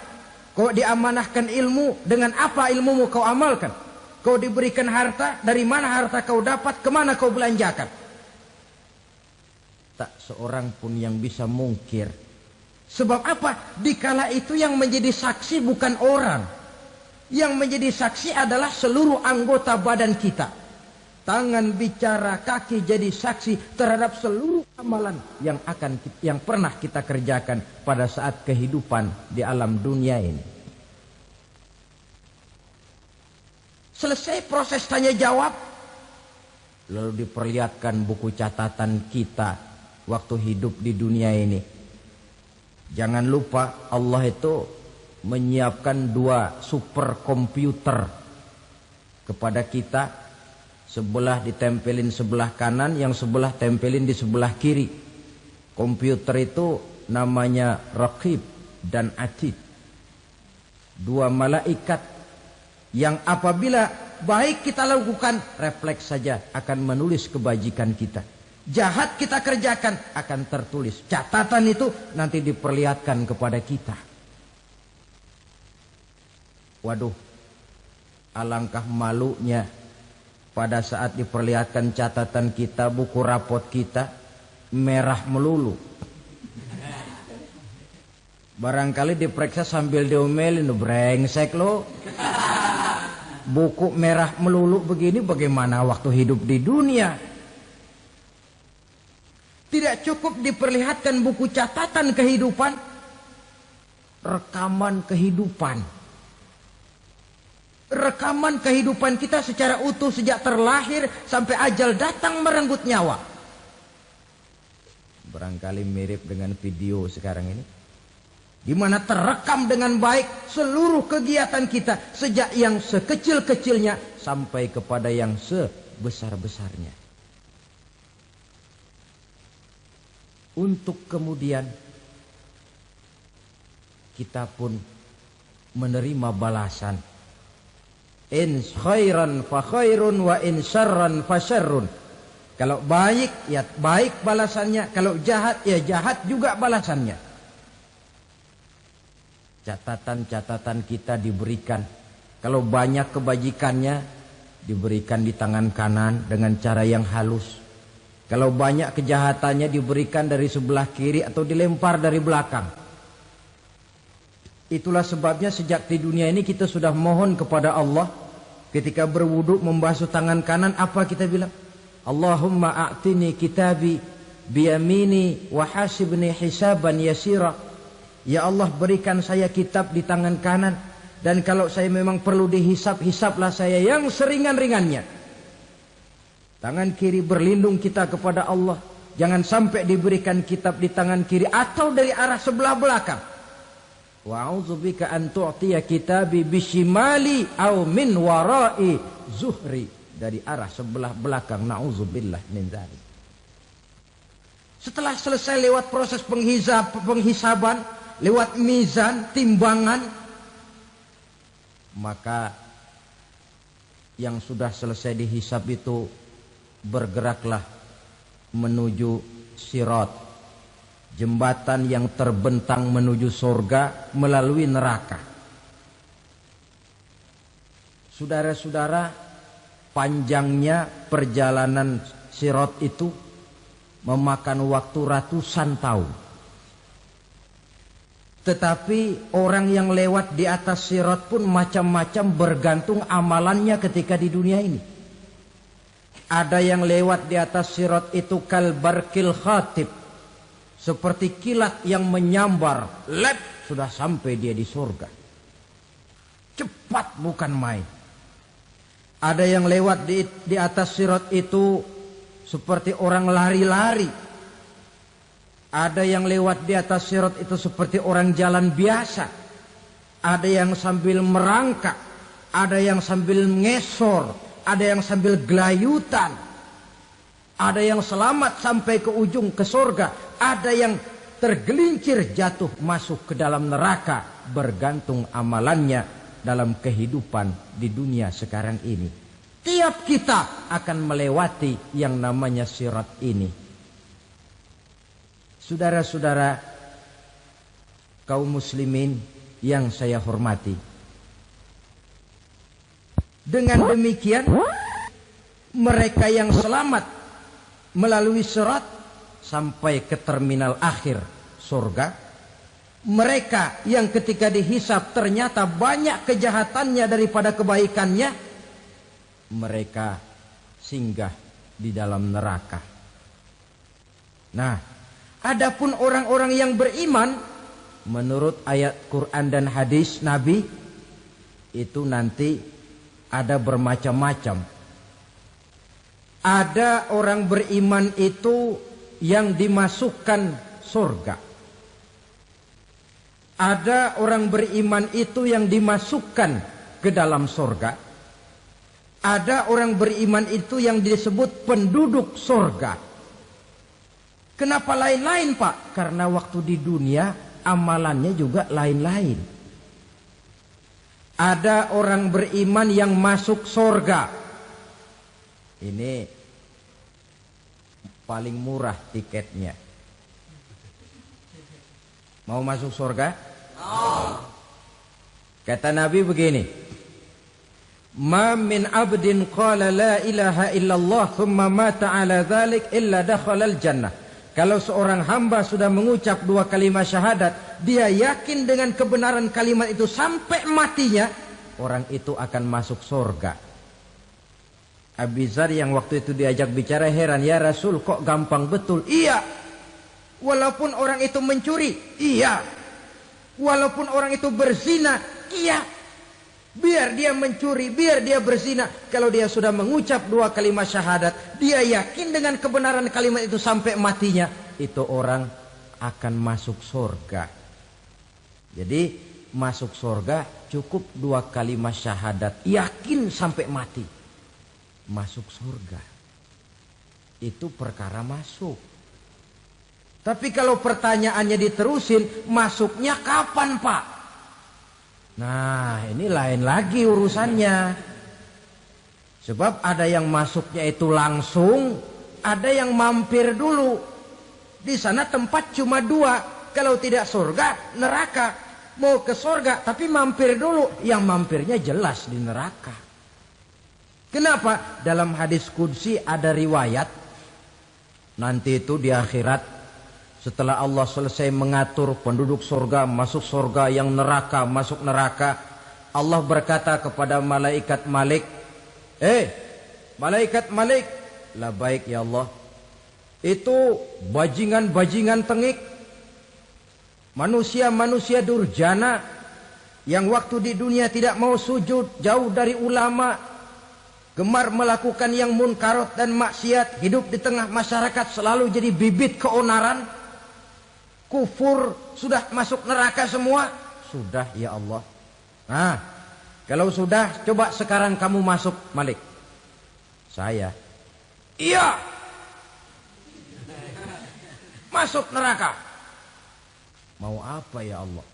Kau diamanahkan ilmu, dengan apa ilmumu kau amalkan? Kau diberikan harta, dari mana harta kau dapat, kemana kau belanjakan? Tak seorang pun yang bisa mungkir Sebab apa? Dikala itu yang menjadi saksi bukan orang. Yang menjadi saksi adalah seluruh anggota badan kita. Tangan bicara, kaki jadi saksi terhadap seluruh amalan yang pernah kita kerjakan pada saat kehidupan di alam dunia ini. Selesai proses tanya jawab, lalu diperlihatkan buku catatan kita waktu hidup di dunia ini. Jangan lupa Allah itu menyiapkan 2 superkomputer kepada kita. Sebelah ditempelin sebelah kanan, yang sebelah tempelin di sebelah kiri. Komputer itu namanya Raqib dan Atid. 2 malaikat yang apabila baik kita lakukan, refleks saja akan menulis kebajikan kita. Jahat kita kerjakan akan tertulis. Catatan itu nanti diperlihatkan kepada kita. Waduh, alangkah malunya pada saat diperlihatkan catatan kita, buku rapot kita merah melulu. Barangkali diperiksa sambil diomelin, brengsek lo. Buku merah melulu begini bagaimana waktu hidup di dunia? Tidak cukup diperlihatkan buku catatan kehidupan, rekaman kehidupan. Rekaman kehidupan kita secara utuh sejak terlahir sampai ajal datang merenggut nyawa. Barangkali mirip dengan video sekarang ini, di mana terekam dengan baik seluruh kegiatan kita sejak yang sekecil-kecilnya sampai kepada yang sebesar-besarnya. Untuk kemudian kita pun menerima balasan. In khairan fa khairun wa in syarran fa syarrun. Kalau baik ya baik balasannya, kalau jahat ya jahat juga balasannya. Catatan-catatan kita diberikan. Kalau banyak kebajikannya diberikan di tangan kanan dengan cara yang halus. Kalau banyak kejahatannya diberikan dari sebelah kiri atau dilempar dari belakang. Itulah sebabnya sejak di dunia ini kita sudah mohon kepada Allah. Ketika berwudu membasuh tangan kanan, apa kita bilang? Allahumma a'tini kitabi biyamini wa hasibni hisaban yasira. Ya Allah, berikan saya kitab di tangan kanan, dan kalau saya memang perlu dihisap, hisaplah saya yang seringan-ringannya. Tangan kiri berlindung kita kepada Allah. Jangan sampai diberikan kitab di tangan kiri atau dari arah sebelah belakang. Wa a'udzubika an tu'tiya kitabi bishimali aw min wara'i zuhri, dari arah sebelah belakang. Na'udzubillah min dzalik. Setelah selesai lewat proses penghisaban, lewat mizan, timbangan, maka yang sudah selesai dihisab itu bergeraklah menuju sirat, jembatan yang terbentang menuju surga melalui neraka. Saudara-saudara, panjangnya perjalanan sirat itu memakan waktu ratusan tahun. Tetapi orang yang lewat di atas sirat pun macam-macam, bergantung amalannya ketika di dunia ini. Ada yang lewat di atas sirat itu kal barkil khatib, seperti kilat yang menyambar, lep, sudah sampai dia di surga. Cepat bukan main. Ada yang lewat di atas sirat itu seperti orang lari-lari. Ada yang lewat di atas sirat itu seperti orang jalan biasa. Ada yang sambil merangkak, ada yang sambil ngesor, ada yang sambil gelayutan. Ada yang selamat sampai ke ujung ke surga, ada yang tergelincir jatuh masuk ke dalam neraka, bergantung amalannya dalam kehidupan di dunia sekarang ini. Tiap kita akan melewati yang namanya sirat ini. Saudara-saudara kaum muslimin yang saya hormati, dengan demikian mereka yang selamat melalui sirat sampai ke terminal akhir surga, Mereka yang ketika dihisab ternyata banyak kejahatannya daripada kebaikannya, mereka singgah di dalam neraka. Nah, adapun orang-orang yang beriman, menurut ayat Quran dan hadis Nabi, itu nanti ada bermacam-macam. Ada orang beriman itu yang dimasukkan surga. Ada orang beriman itu yang dimasukkan ke dalam surga. Ada orang beriman itu yang disebut penduduk surga. Kenapa lain-lain, Pak? Karena waktu di dunia amalannya juga lain-lain. Ada orang beriman yang masuk surga. Ini paling murah tiketnya. Mau masuk surga? Kata Nabi begini, ma min abdin qala la ilaha illallah thumma mata ala dhalik illa dakhalal jannah. Kalau seorang hamba sudah mengucap dua kalimat syahadat, dia yakin dengan kebenaran kalimat itu sampai matinya, orang itu akan masuk surga. Abi Dzar yang waktu itu diajak bicara heran, ya Rasul kok gampang betul? Iya. Walaupun orang itu mencuri, iya. Walaupun orang itu berzina, iya. Biar dia mencuri, biar dia berzina, kalau dia sudah mengucap dua kalimat syahadat, dia yakin dengan kebenaran kalimat itu sampai matinya, itu orang akan masuk surga. Jadi masuk surga cukup dua kalimat syahadat, yakin sampai mati, masuk surga. Itu perkara masuk. Tapi kalau pertanyaannya diterusin, masuknya kapan, Pak? Nah, ini lain lagi urusannya. Sebab ada yang masuknya itu langsung, ada yang mampir dulu. Di sana tempat cuma dua. Kalau tidak surga, neraka. Mau ke surga, tapi mampir dulu. Yang mampirnya jelas di neraka. Kenapa? Dalam hadis qudsi ada riwayat. Nanti itu di akhirat, setelah Allah selesai mengatur penduduk surga masuk surga, yang neraka masuk neraka, Allah berkata kepada malaikat Malik, malaikat Malik, labaik ya Allah. Itu bajingan-bajingan tengik, manusia-manusia durjana, yang waktu di dunia tidak mau sujud, jauh dari ulama, gemar melakukan yang munkarat dan maksiat, hidup di tengah masyarakat selalu jadi bibit keonaran, kufur, sudah masuk neraka semua. Sudah ya Allah. Nah, kalau sudah, coba sekarang kamu masuk, Malik. Saya, iya, masuk neraka. Mau apa ya Allah?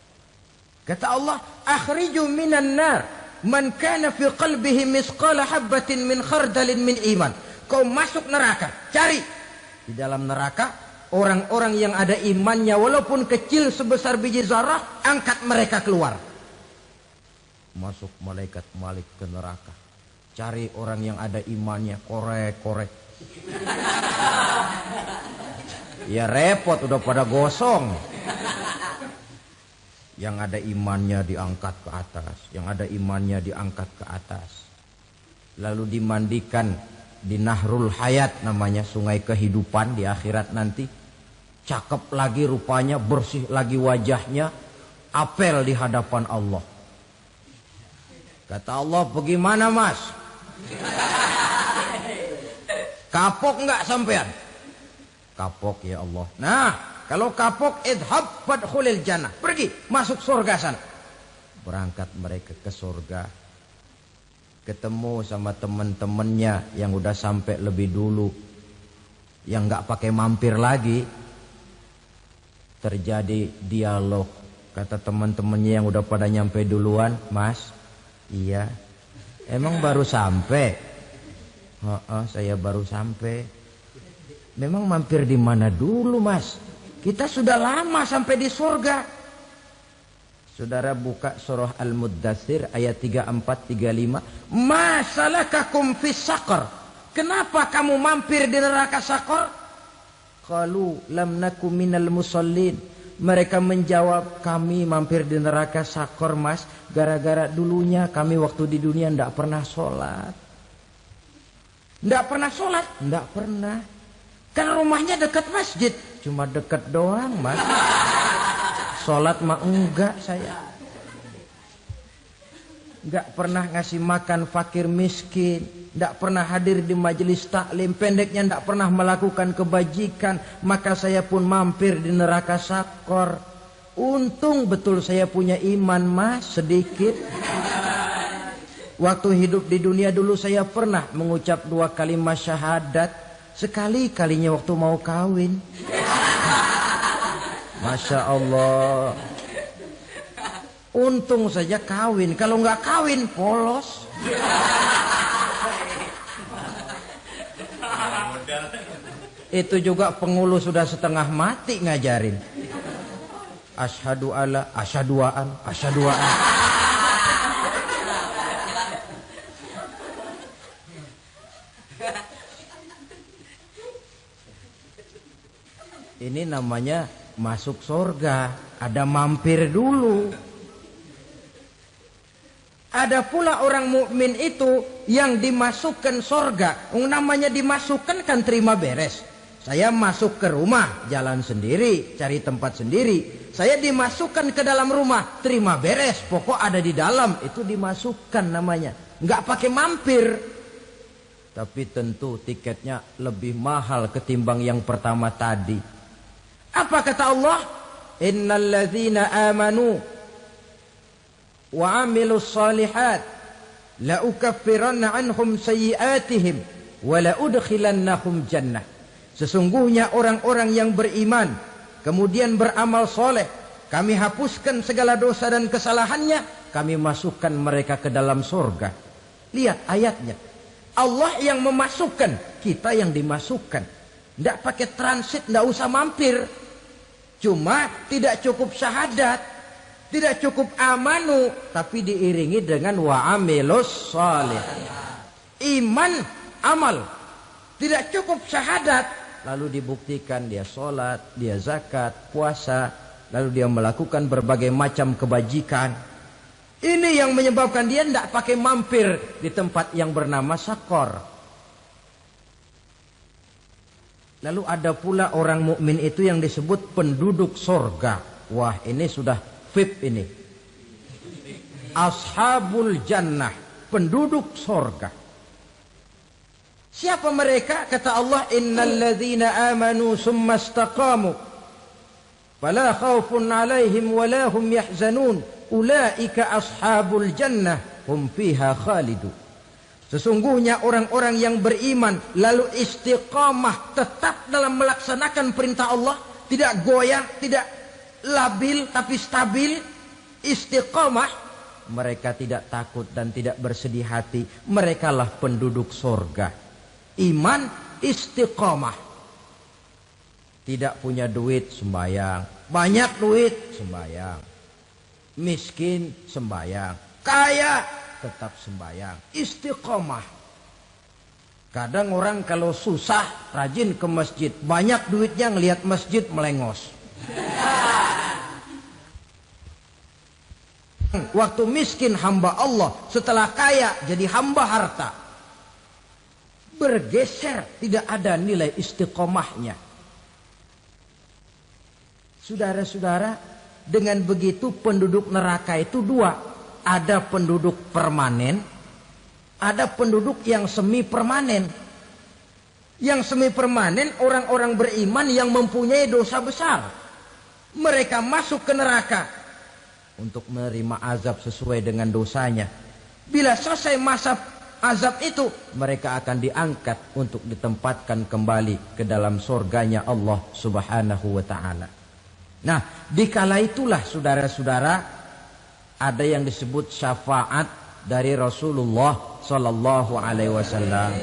Kata Allah, akhriju minan nar man kana fi qalbihi misqala habbatin min khardalin min iman. Kau masuk neraka, cari di dalam neraka orang-orang yang ada imannya walaupun kecil sebesar biji zarah, angkat mereka keluar. Masuk malaikat Malik ke neraka, cari orang yang ada imannya, korek-korek. Ya repot, udah pada gosong. Yang ada imannya diangkat ke atas, yang ada imannya diangkat ke atas. Lalu dimandikan di Nahrul Hayat, namanya sungai kehidupan di akhirat nanti. Cakep lagi rupanya, bersih lagi wajahnya, apel di hadapan Allah. Kata Allah, bagaimana mas? Kapok enggak sampean? Kapok ya Allah. Nah, kalau kapok, idhab fadkhulil jannah. Pergi, masuk surga sana. Berangkat mereka ke surga. Ketemu sama teman-temannya yang udah sampai lebih dulu, yang enggak pakai mampir lagi. Terjadi dialog. Kata teman-temannya yang udah pada nyampe duluan, mas, iya, emang baru sampai? Saya baru sampai. Memang mampir di mana dulu mas? Kita sudah lama sampai di surga. Saudara buka surah Al-Muddatsir ayat 34-35. Ma salakakum fis saqar? Kenapa kamu mampir di neraka Saqar? Qalu lam naku minal musallin. Mereka menjawab, kami mampir di neraka Sakor mas, gara-gara dulunya kami waktu di dunia tidak pernah sholat. Tidak pernah sholat? Tidak pernah. Kan rumahnya dekat masjid. Cuma dekat doang mas. Sholat mah enggak saya. Enggak pernah ngasih makan fakir miskin. Enggak pernah hadir di majelis taklim. Pendeknya enggak pernah melakukan kebajikan. Maka saya pun mampir di neraka Sakor. Untung betul saya punya iman mas sedikit. Waktu hidup di dunia dulu saya pernah mengucap 2 kalimat syahadat. Sekali-kalinya waktu mau kawin. Masya Allah. Untung saja kawin. Kalau nggak kawin polos. Itu juga pengulu sudah setengah mati ngajarin. Asyhadu alla, asyaduaan, asyaduaan. Ini namanya masuk surga. Ada mampir dulu. Ada pula orang mukmin itu yang dimasukkan surga. Namanya dimasukkan kan terima beres. Saya masuk ke rumah, jalan sendiri, cari tempat sendiri. Saya dimasukkan ke dalam rumah, terima beres. Pokok ada di dalam, itu dimasukkan namanya. Nggak pakai mampir. Tapi tentu tiketnya lebih mahal ketimbang yang pertama tadi. Apa kata Allah? Innal ladzina amanu wa 'amilus shalihat la ukaffiranna 'anhum sayyi'atihim wa la udkhilannahum jannah. Sesungguhnya orang-orang yang beriman kemudian beramal soleh, kami hapuskan segala dosa dan kesalahannya, kami masukkan mereka ke dalam surga. Lihat ayatnya. Allah yang memasukkan, kita yang dimasukkan. Tidak pakai transit, tidak usah mampir. Cuma tidak cukup syahadat, tidak cukup amanu, tapi diiringi dengan wa'amilus salih. Iman, amal. Tidak cukup syahadat, lalu dibuktikan dia sholat, dia zakat, puasa, lalu dia melakukan berbagai macam kebajikan. Ini yang menyebabkan dia tidak pakai mampir di tempat yang bernama Sakor. Lalu ada pula orang mukmin itu yang disebut penduduk sorga. Wah, ini sudah VIP ini. Ashabul jannah, penduduk sorga. Siapa mereka? Kata Allah, innal ladzina amanu summa istaqamu fala khaufun 'alaihim wala hum yahzanun ulaika ashabul jannah hum fiha khalidun. Sesungguhnya orang-orang yang beriman lalu istiqamah tetap dalam melaksanakan perintah Allah, tidak goyah, tidak labil tapi stabil, istiqamah, mereka tidak takut dan tidak bersedih hati. Merekalah penduduk surga. Iman, istiqamah. Tidak punya duit, sembahyang. Banyak duit, sembahyang. Miskin, sembahyang. Kaya, tetap sembahyang. Istiqomah. Kadang orang kalau susah rajin ke masjid, banyak duitnya ngelihat masjid melengos. Waktu miskin hamba Allah, setelah kaya jadi hamba harta. Bergeser, tidak ada nilai istiqomahnya. Saudara-saudara, dengan begitu penduduk neraka itu dua. Ada penduduk permanen, ada penduduk yang semi permanen. Yang semi permanen orang-orang beriman yang mempunyai dosa besar. Mereka masuk ke neraka untuk menerima azab sesuai dengan dosanya. Bila selesai masa azab itu, mereka akan diangkat untuk ditempatkan kembali ke dalam surganya Allah Subhanahu wa ta'ala. Nah, dikala itulah saudara-saudara, ada yang disebut syafaat dari Rasulullah Sallallahu Alaihi Wasallam.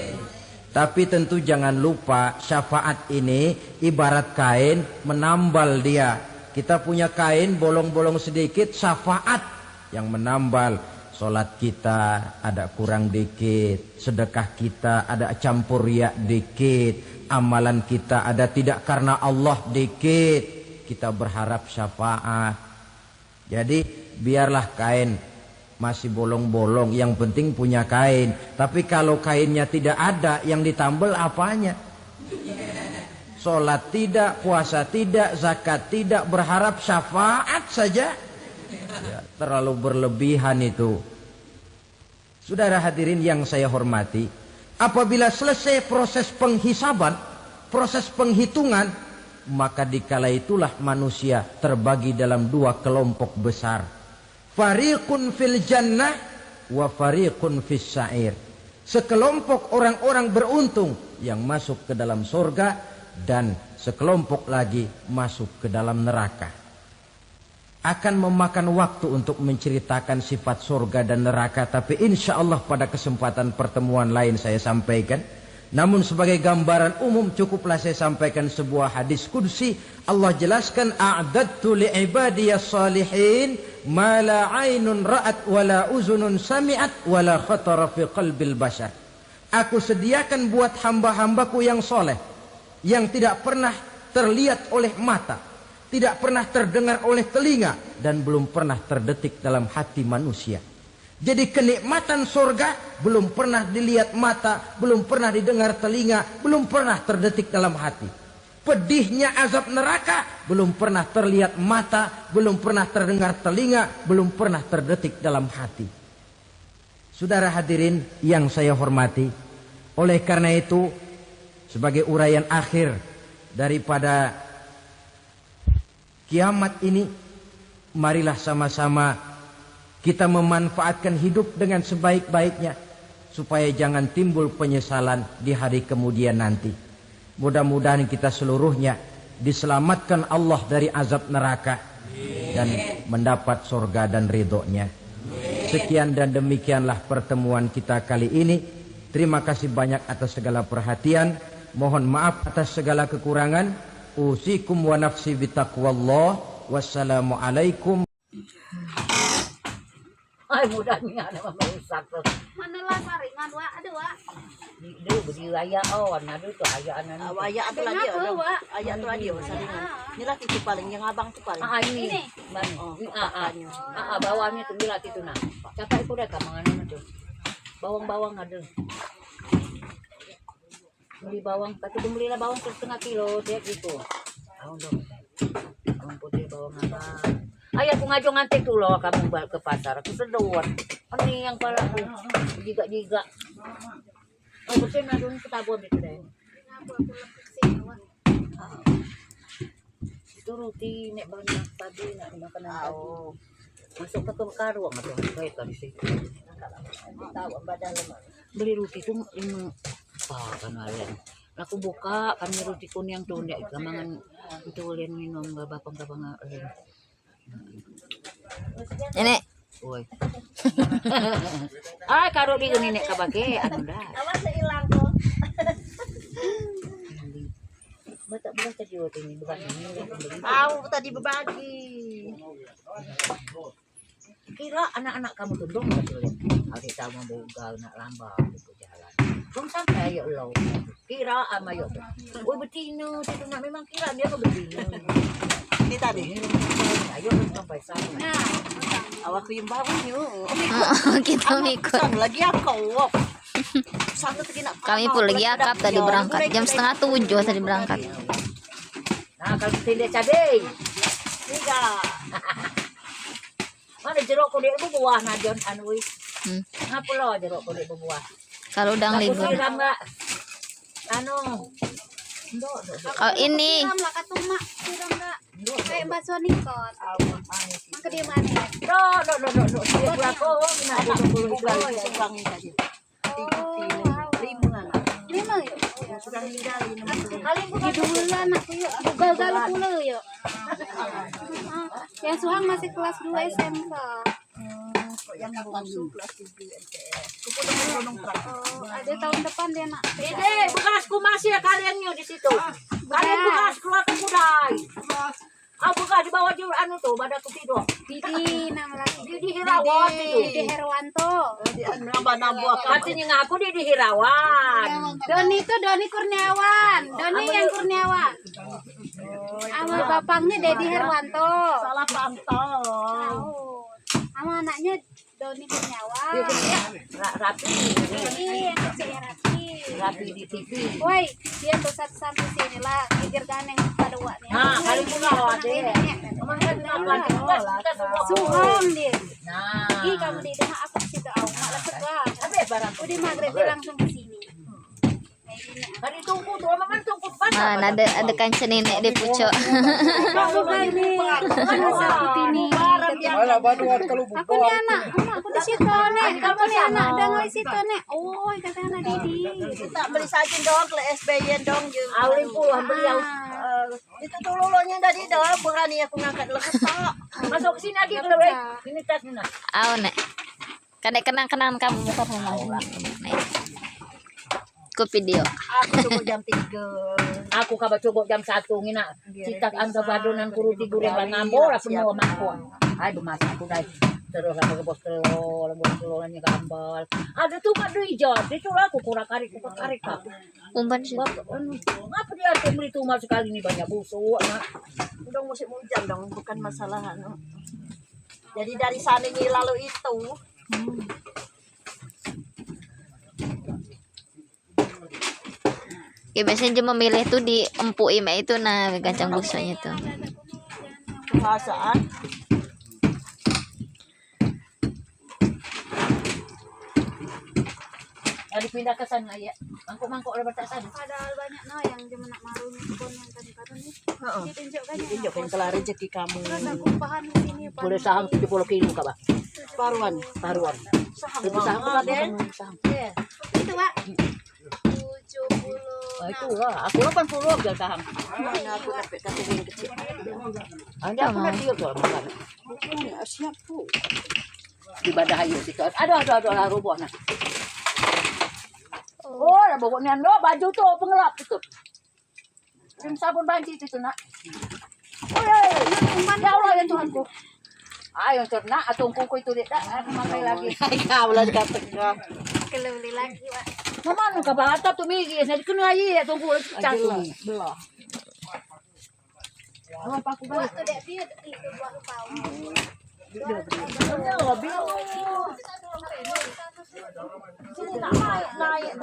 Tapi tentu jangan lupa syafaat ini ibarat kain menambal dia. Kita punya kain bolong-bolong sedikit, syafaat yang menambal. Solat kita ada kurang dikit, sedekah kita ada campur riak dikit, amalan kita ada tidak karena Allah dikit. kita berharap syafaat. Jadi biarlah kain masih bolong-bolong, yang penting punya kain. Tapi kalau kainnya tidak ada, yang ditambal apanya? Sholat tidak, puasa tidak, zakat tidak, berharap syafaat saja. Ya, terlalu berlebihan itu. Saudara hadirin yang saya hormati, apabila selesai proses penghisaban, proses penghitungan, maka dikala itulah manusia terbagi dalam dua kelompok besar. Fariqun fil jannah wa fariqun fis sa'ir. Sekelompok orang-orang beruntung yang masuk ke dalam surga, dan sekelompok lagi masuk ke dalam neraka. Akan memakan waktu untuk menceritakan sifat surga dan neraka, tapi insya Allah pada kesempatan pertemuan lain saya sampaikan. Namun sebagai gambaran umum cukuplah saya sampaikan sebuah hadis qudsi. Allah jelaskan, a'dadtu li'ibadiyas salihin ma la 'ainun ra'at wa la uzunun sami'at wa la khatara fi qalbil bashar. Aku sediakan buat hamba-hambaku yang soleh, yang tidak pernah terlihat oleh mata, tidak pernah terdengar oleh telinga, dan belum pernah terdetik dalam hati manusia. Jadi kenikmatan surga belum pernah dilihat mata, belum pernah didengar telinga, belum pernah terdetik dalam hati. Pedihnya azab neraka belum pernah terlihat mata, belum pernah terdengar telinga, belum pernah terdetik dalam hati. Saudara hadirin yang saya hormati, oleh karena itu sebagai uraian akhir daripada kiamat ini, marilah sama-sama kita memanfaatkan hidup dengan sebaik-baiknya, supaya jangan timbul penyesalan di hari kemudian nanti. Mudah-mudahan kita seluruhnya diselamatkan Allah dari azab neraka dan mendapat surga dan ridhonya. Sekian dan demikianlah pertemuan kita kali ini. Terima kasih banyak atas segala perhatian. Mohon maaf atas segala kekurangan. Usikum wa nafsi bitaqwallah. Wassalamualaikum. Ay, mudahnya ada merusak tuh. Mana lah saringan wa, ada wa. Dia berdiri ayah awan, ada tuh ayah anak. Ayah apa lagi ada? Ayah tu lagi saringan. Ini laki tu paling, yang abang tu paling. Ini. Bawangnya tuh bila itu nak. Cakap itu dah kamangan tuh. Bawang-bawang ada. Beli bawang, tapi belilah bawang 1,5 kilo tiap gitu. Bawang dong. Bawang putih, bawang apa? Ayah aku ngajong ngantik tuh loh kamu balik ke pasar. Aku sedot. Ini yang pala aku jiga-jiga. Oh betul nadun ketabur di kedai. Itu roti nek banyak tadi nak makan tadi. Masuk ke karuang atau baik kan sih. Tahu badan lemah. Beli roti tuh ini kan kalian. Aku buka kan roti kuning tuh nek gamangan itu kalian minum babang-babang Nenek. Oi. Ay karo di gini nek kabage anu dah. Awas hilang kok. Batak bukan tadi waktu ini bukan ini. Tahu tadi berbagi. Kira anak-anak kamu tuh dong betul ya. Hari sama boga nak lambat itu jalan. Kung sampai ayo lo. Kira ama yo. Oi betino, itu nak memang kira dia betino. Ini tadi. Ayo sampai sana. Nah, Awak yung bawang yun. Kita ikut. Lagi ako. Satu Kami pun lagi akap tadi berangkat. Jam 6:30 tadi berangkat. Nah kalau tidak cabai. Tiga. Mana jeruk kulit buah najon anu wis. Ngapa lo jeruk kulit buah? Kalau udang libur. Siram enggak? Anu. Kalau ini siram lah katumak, siram enggak. Kayak bakso nikot. Maka dia mana? Do. Dia berapa? Nah, 20 Bukan sumbangin tadi. Lima. Lima yuk. Sudah ninggalin. Kali bukan bulan aku yuk. Gagal pula yuk. Yang Suhang masih kelas 2 SMK. Yang masuk kelas 7 MTS. Ada tahun depan dia nak. Dede, bekasku masih ya kalian di situ. Kalian bekas keluar ke kudai. Bukan di bawah jauh anu tuh, pada aku tidur. Didi nama lagi. Didi Hirawan itu. Didi Herwanto. Nambah-nambah. Katanya ngaku Didi Hirawan. Doni itu Doni Kurniawan. Doni yang Kurniawan. Nama bapaknya Dedi Herwanto. Salah pantau. Tahu. Sama anaknya Doni Kurniawan. Rapi. Ini yang kecil ya Rapi. Rapi di TV. Woi, dia tuh satu sampai sini lah, pikir ganeng pada waknya. Nah, kali pula ada. Suhong dia. Nah. Ih, kamu di rumah aku situ aku malah suka. Apa barang? Udah maghrib dia langsung ke sini. Kayak gini. Hari tunggu tuh, makan tunggu pas. Mana ada kanca nenek di pucuk. Aku ini, masa putih ini. Malah baduan kalau Aku nih anak, aku di situ nek. Aku nih anak, udah nggak di situ nek. Oh, kata anak Didi. Tak beli sajin dong, ke SBY dong. Awalin puluhan beliau. Itu tuh lolonya dari dong, berani aku ngangkat lekas tak. Masuk ke sini lagi ke lewe. Ini tasnya. Aw nek. Kadek kenang-kenangan kamu muka rumah. Nek. Ku video. Aku tunggu jam 3. Aku kabar cukup jam 1 ngina. Citak anta badonan kuru digureng bang ngambor apa mau mampu. Aduh masak aku dah. Terus aku bos telur nya gambal. Ada tuh madu hijau. Itu aku kurang kari kak. Umpan sih. Ngapa dia ada beli tuh sekali ini banyak busuk. Udah musim hujan dong, bukan masalah anu. Jadi dari sana ini lalu itu. Ya biasanya cuma memilih tuh di empuk ima itu nah kacang busuknya tuh. Kehasaan. Ya dipindah ke sana ya. Mangkuk-mangkuk udah bertak sana. Padahal banyak no yang cuma nak marunya pun yang kadang-kadang nih. Heeh. Ditunjukkan Tunjukin telah rezeki kamu. Terus aku bahan di sini. Boleh saham 70 kilo kak, Bang. Paruan. Taruhan. Itu saham Ah, kan Den. saham. Itu Pak. 70. Nah, itu lah. Aku 80 aja saham. Mana aku dapat kata yang kecil. Anda pernah dia tuh makan. Siap bu. Di Badahayu situ. Aduh, rubuh nah. Oh, ada pokoknya ando baju tuh pengelap itu. Krim sabun banci itu nak. Oh ya Allah ya Tuhanku. Ayo cerna atau kuku itu dia tak makai lagi. Kau lah kata kau. Kalau beli lagi Pak. Mama nu kabata tu migi sa dikuna ye tunggu catu. Belah. Apa aku balik? Waktu dia itu baru tahu. Naik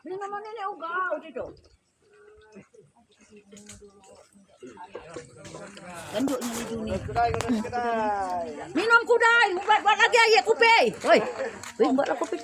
Minuman ini ugau itu. Ganduknya di dunia. Minum kudai, buat lagi aja kopi. Woi, buat kopi.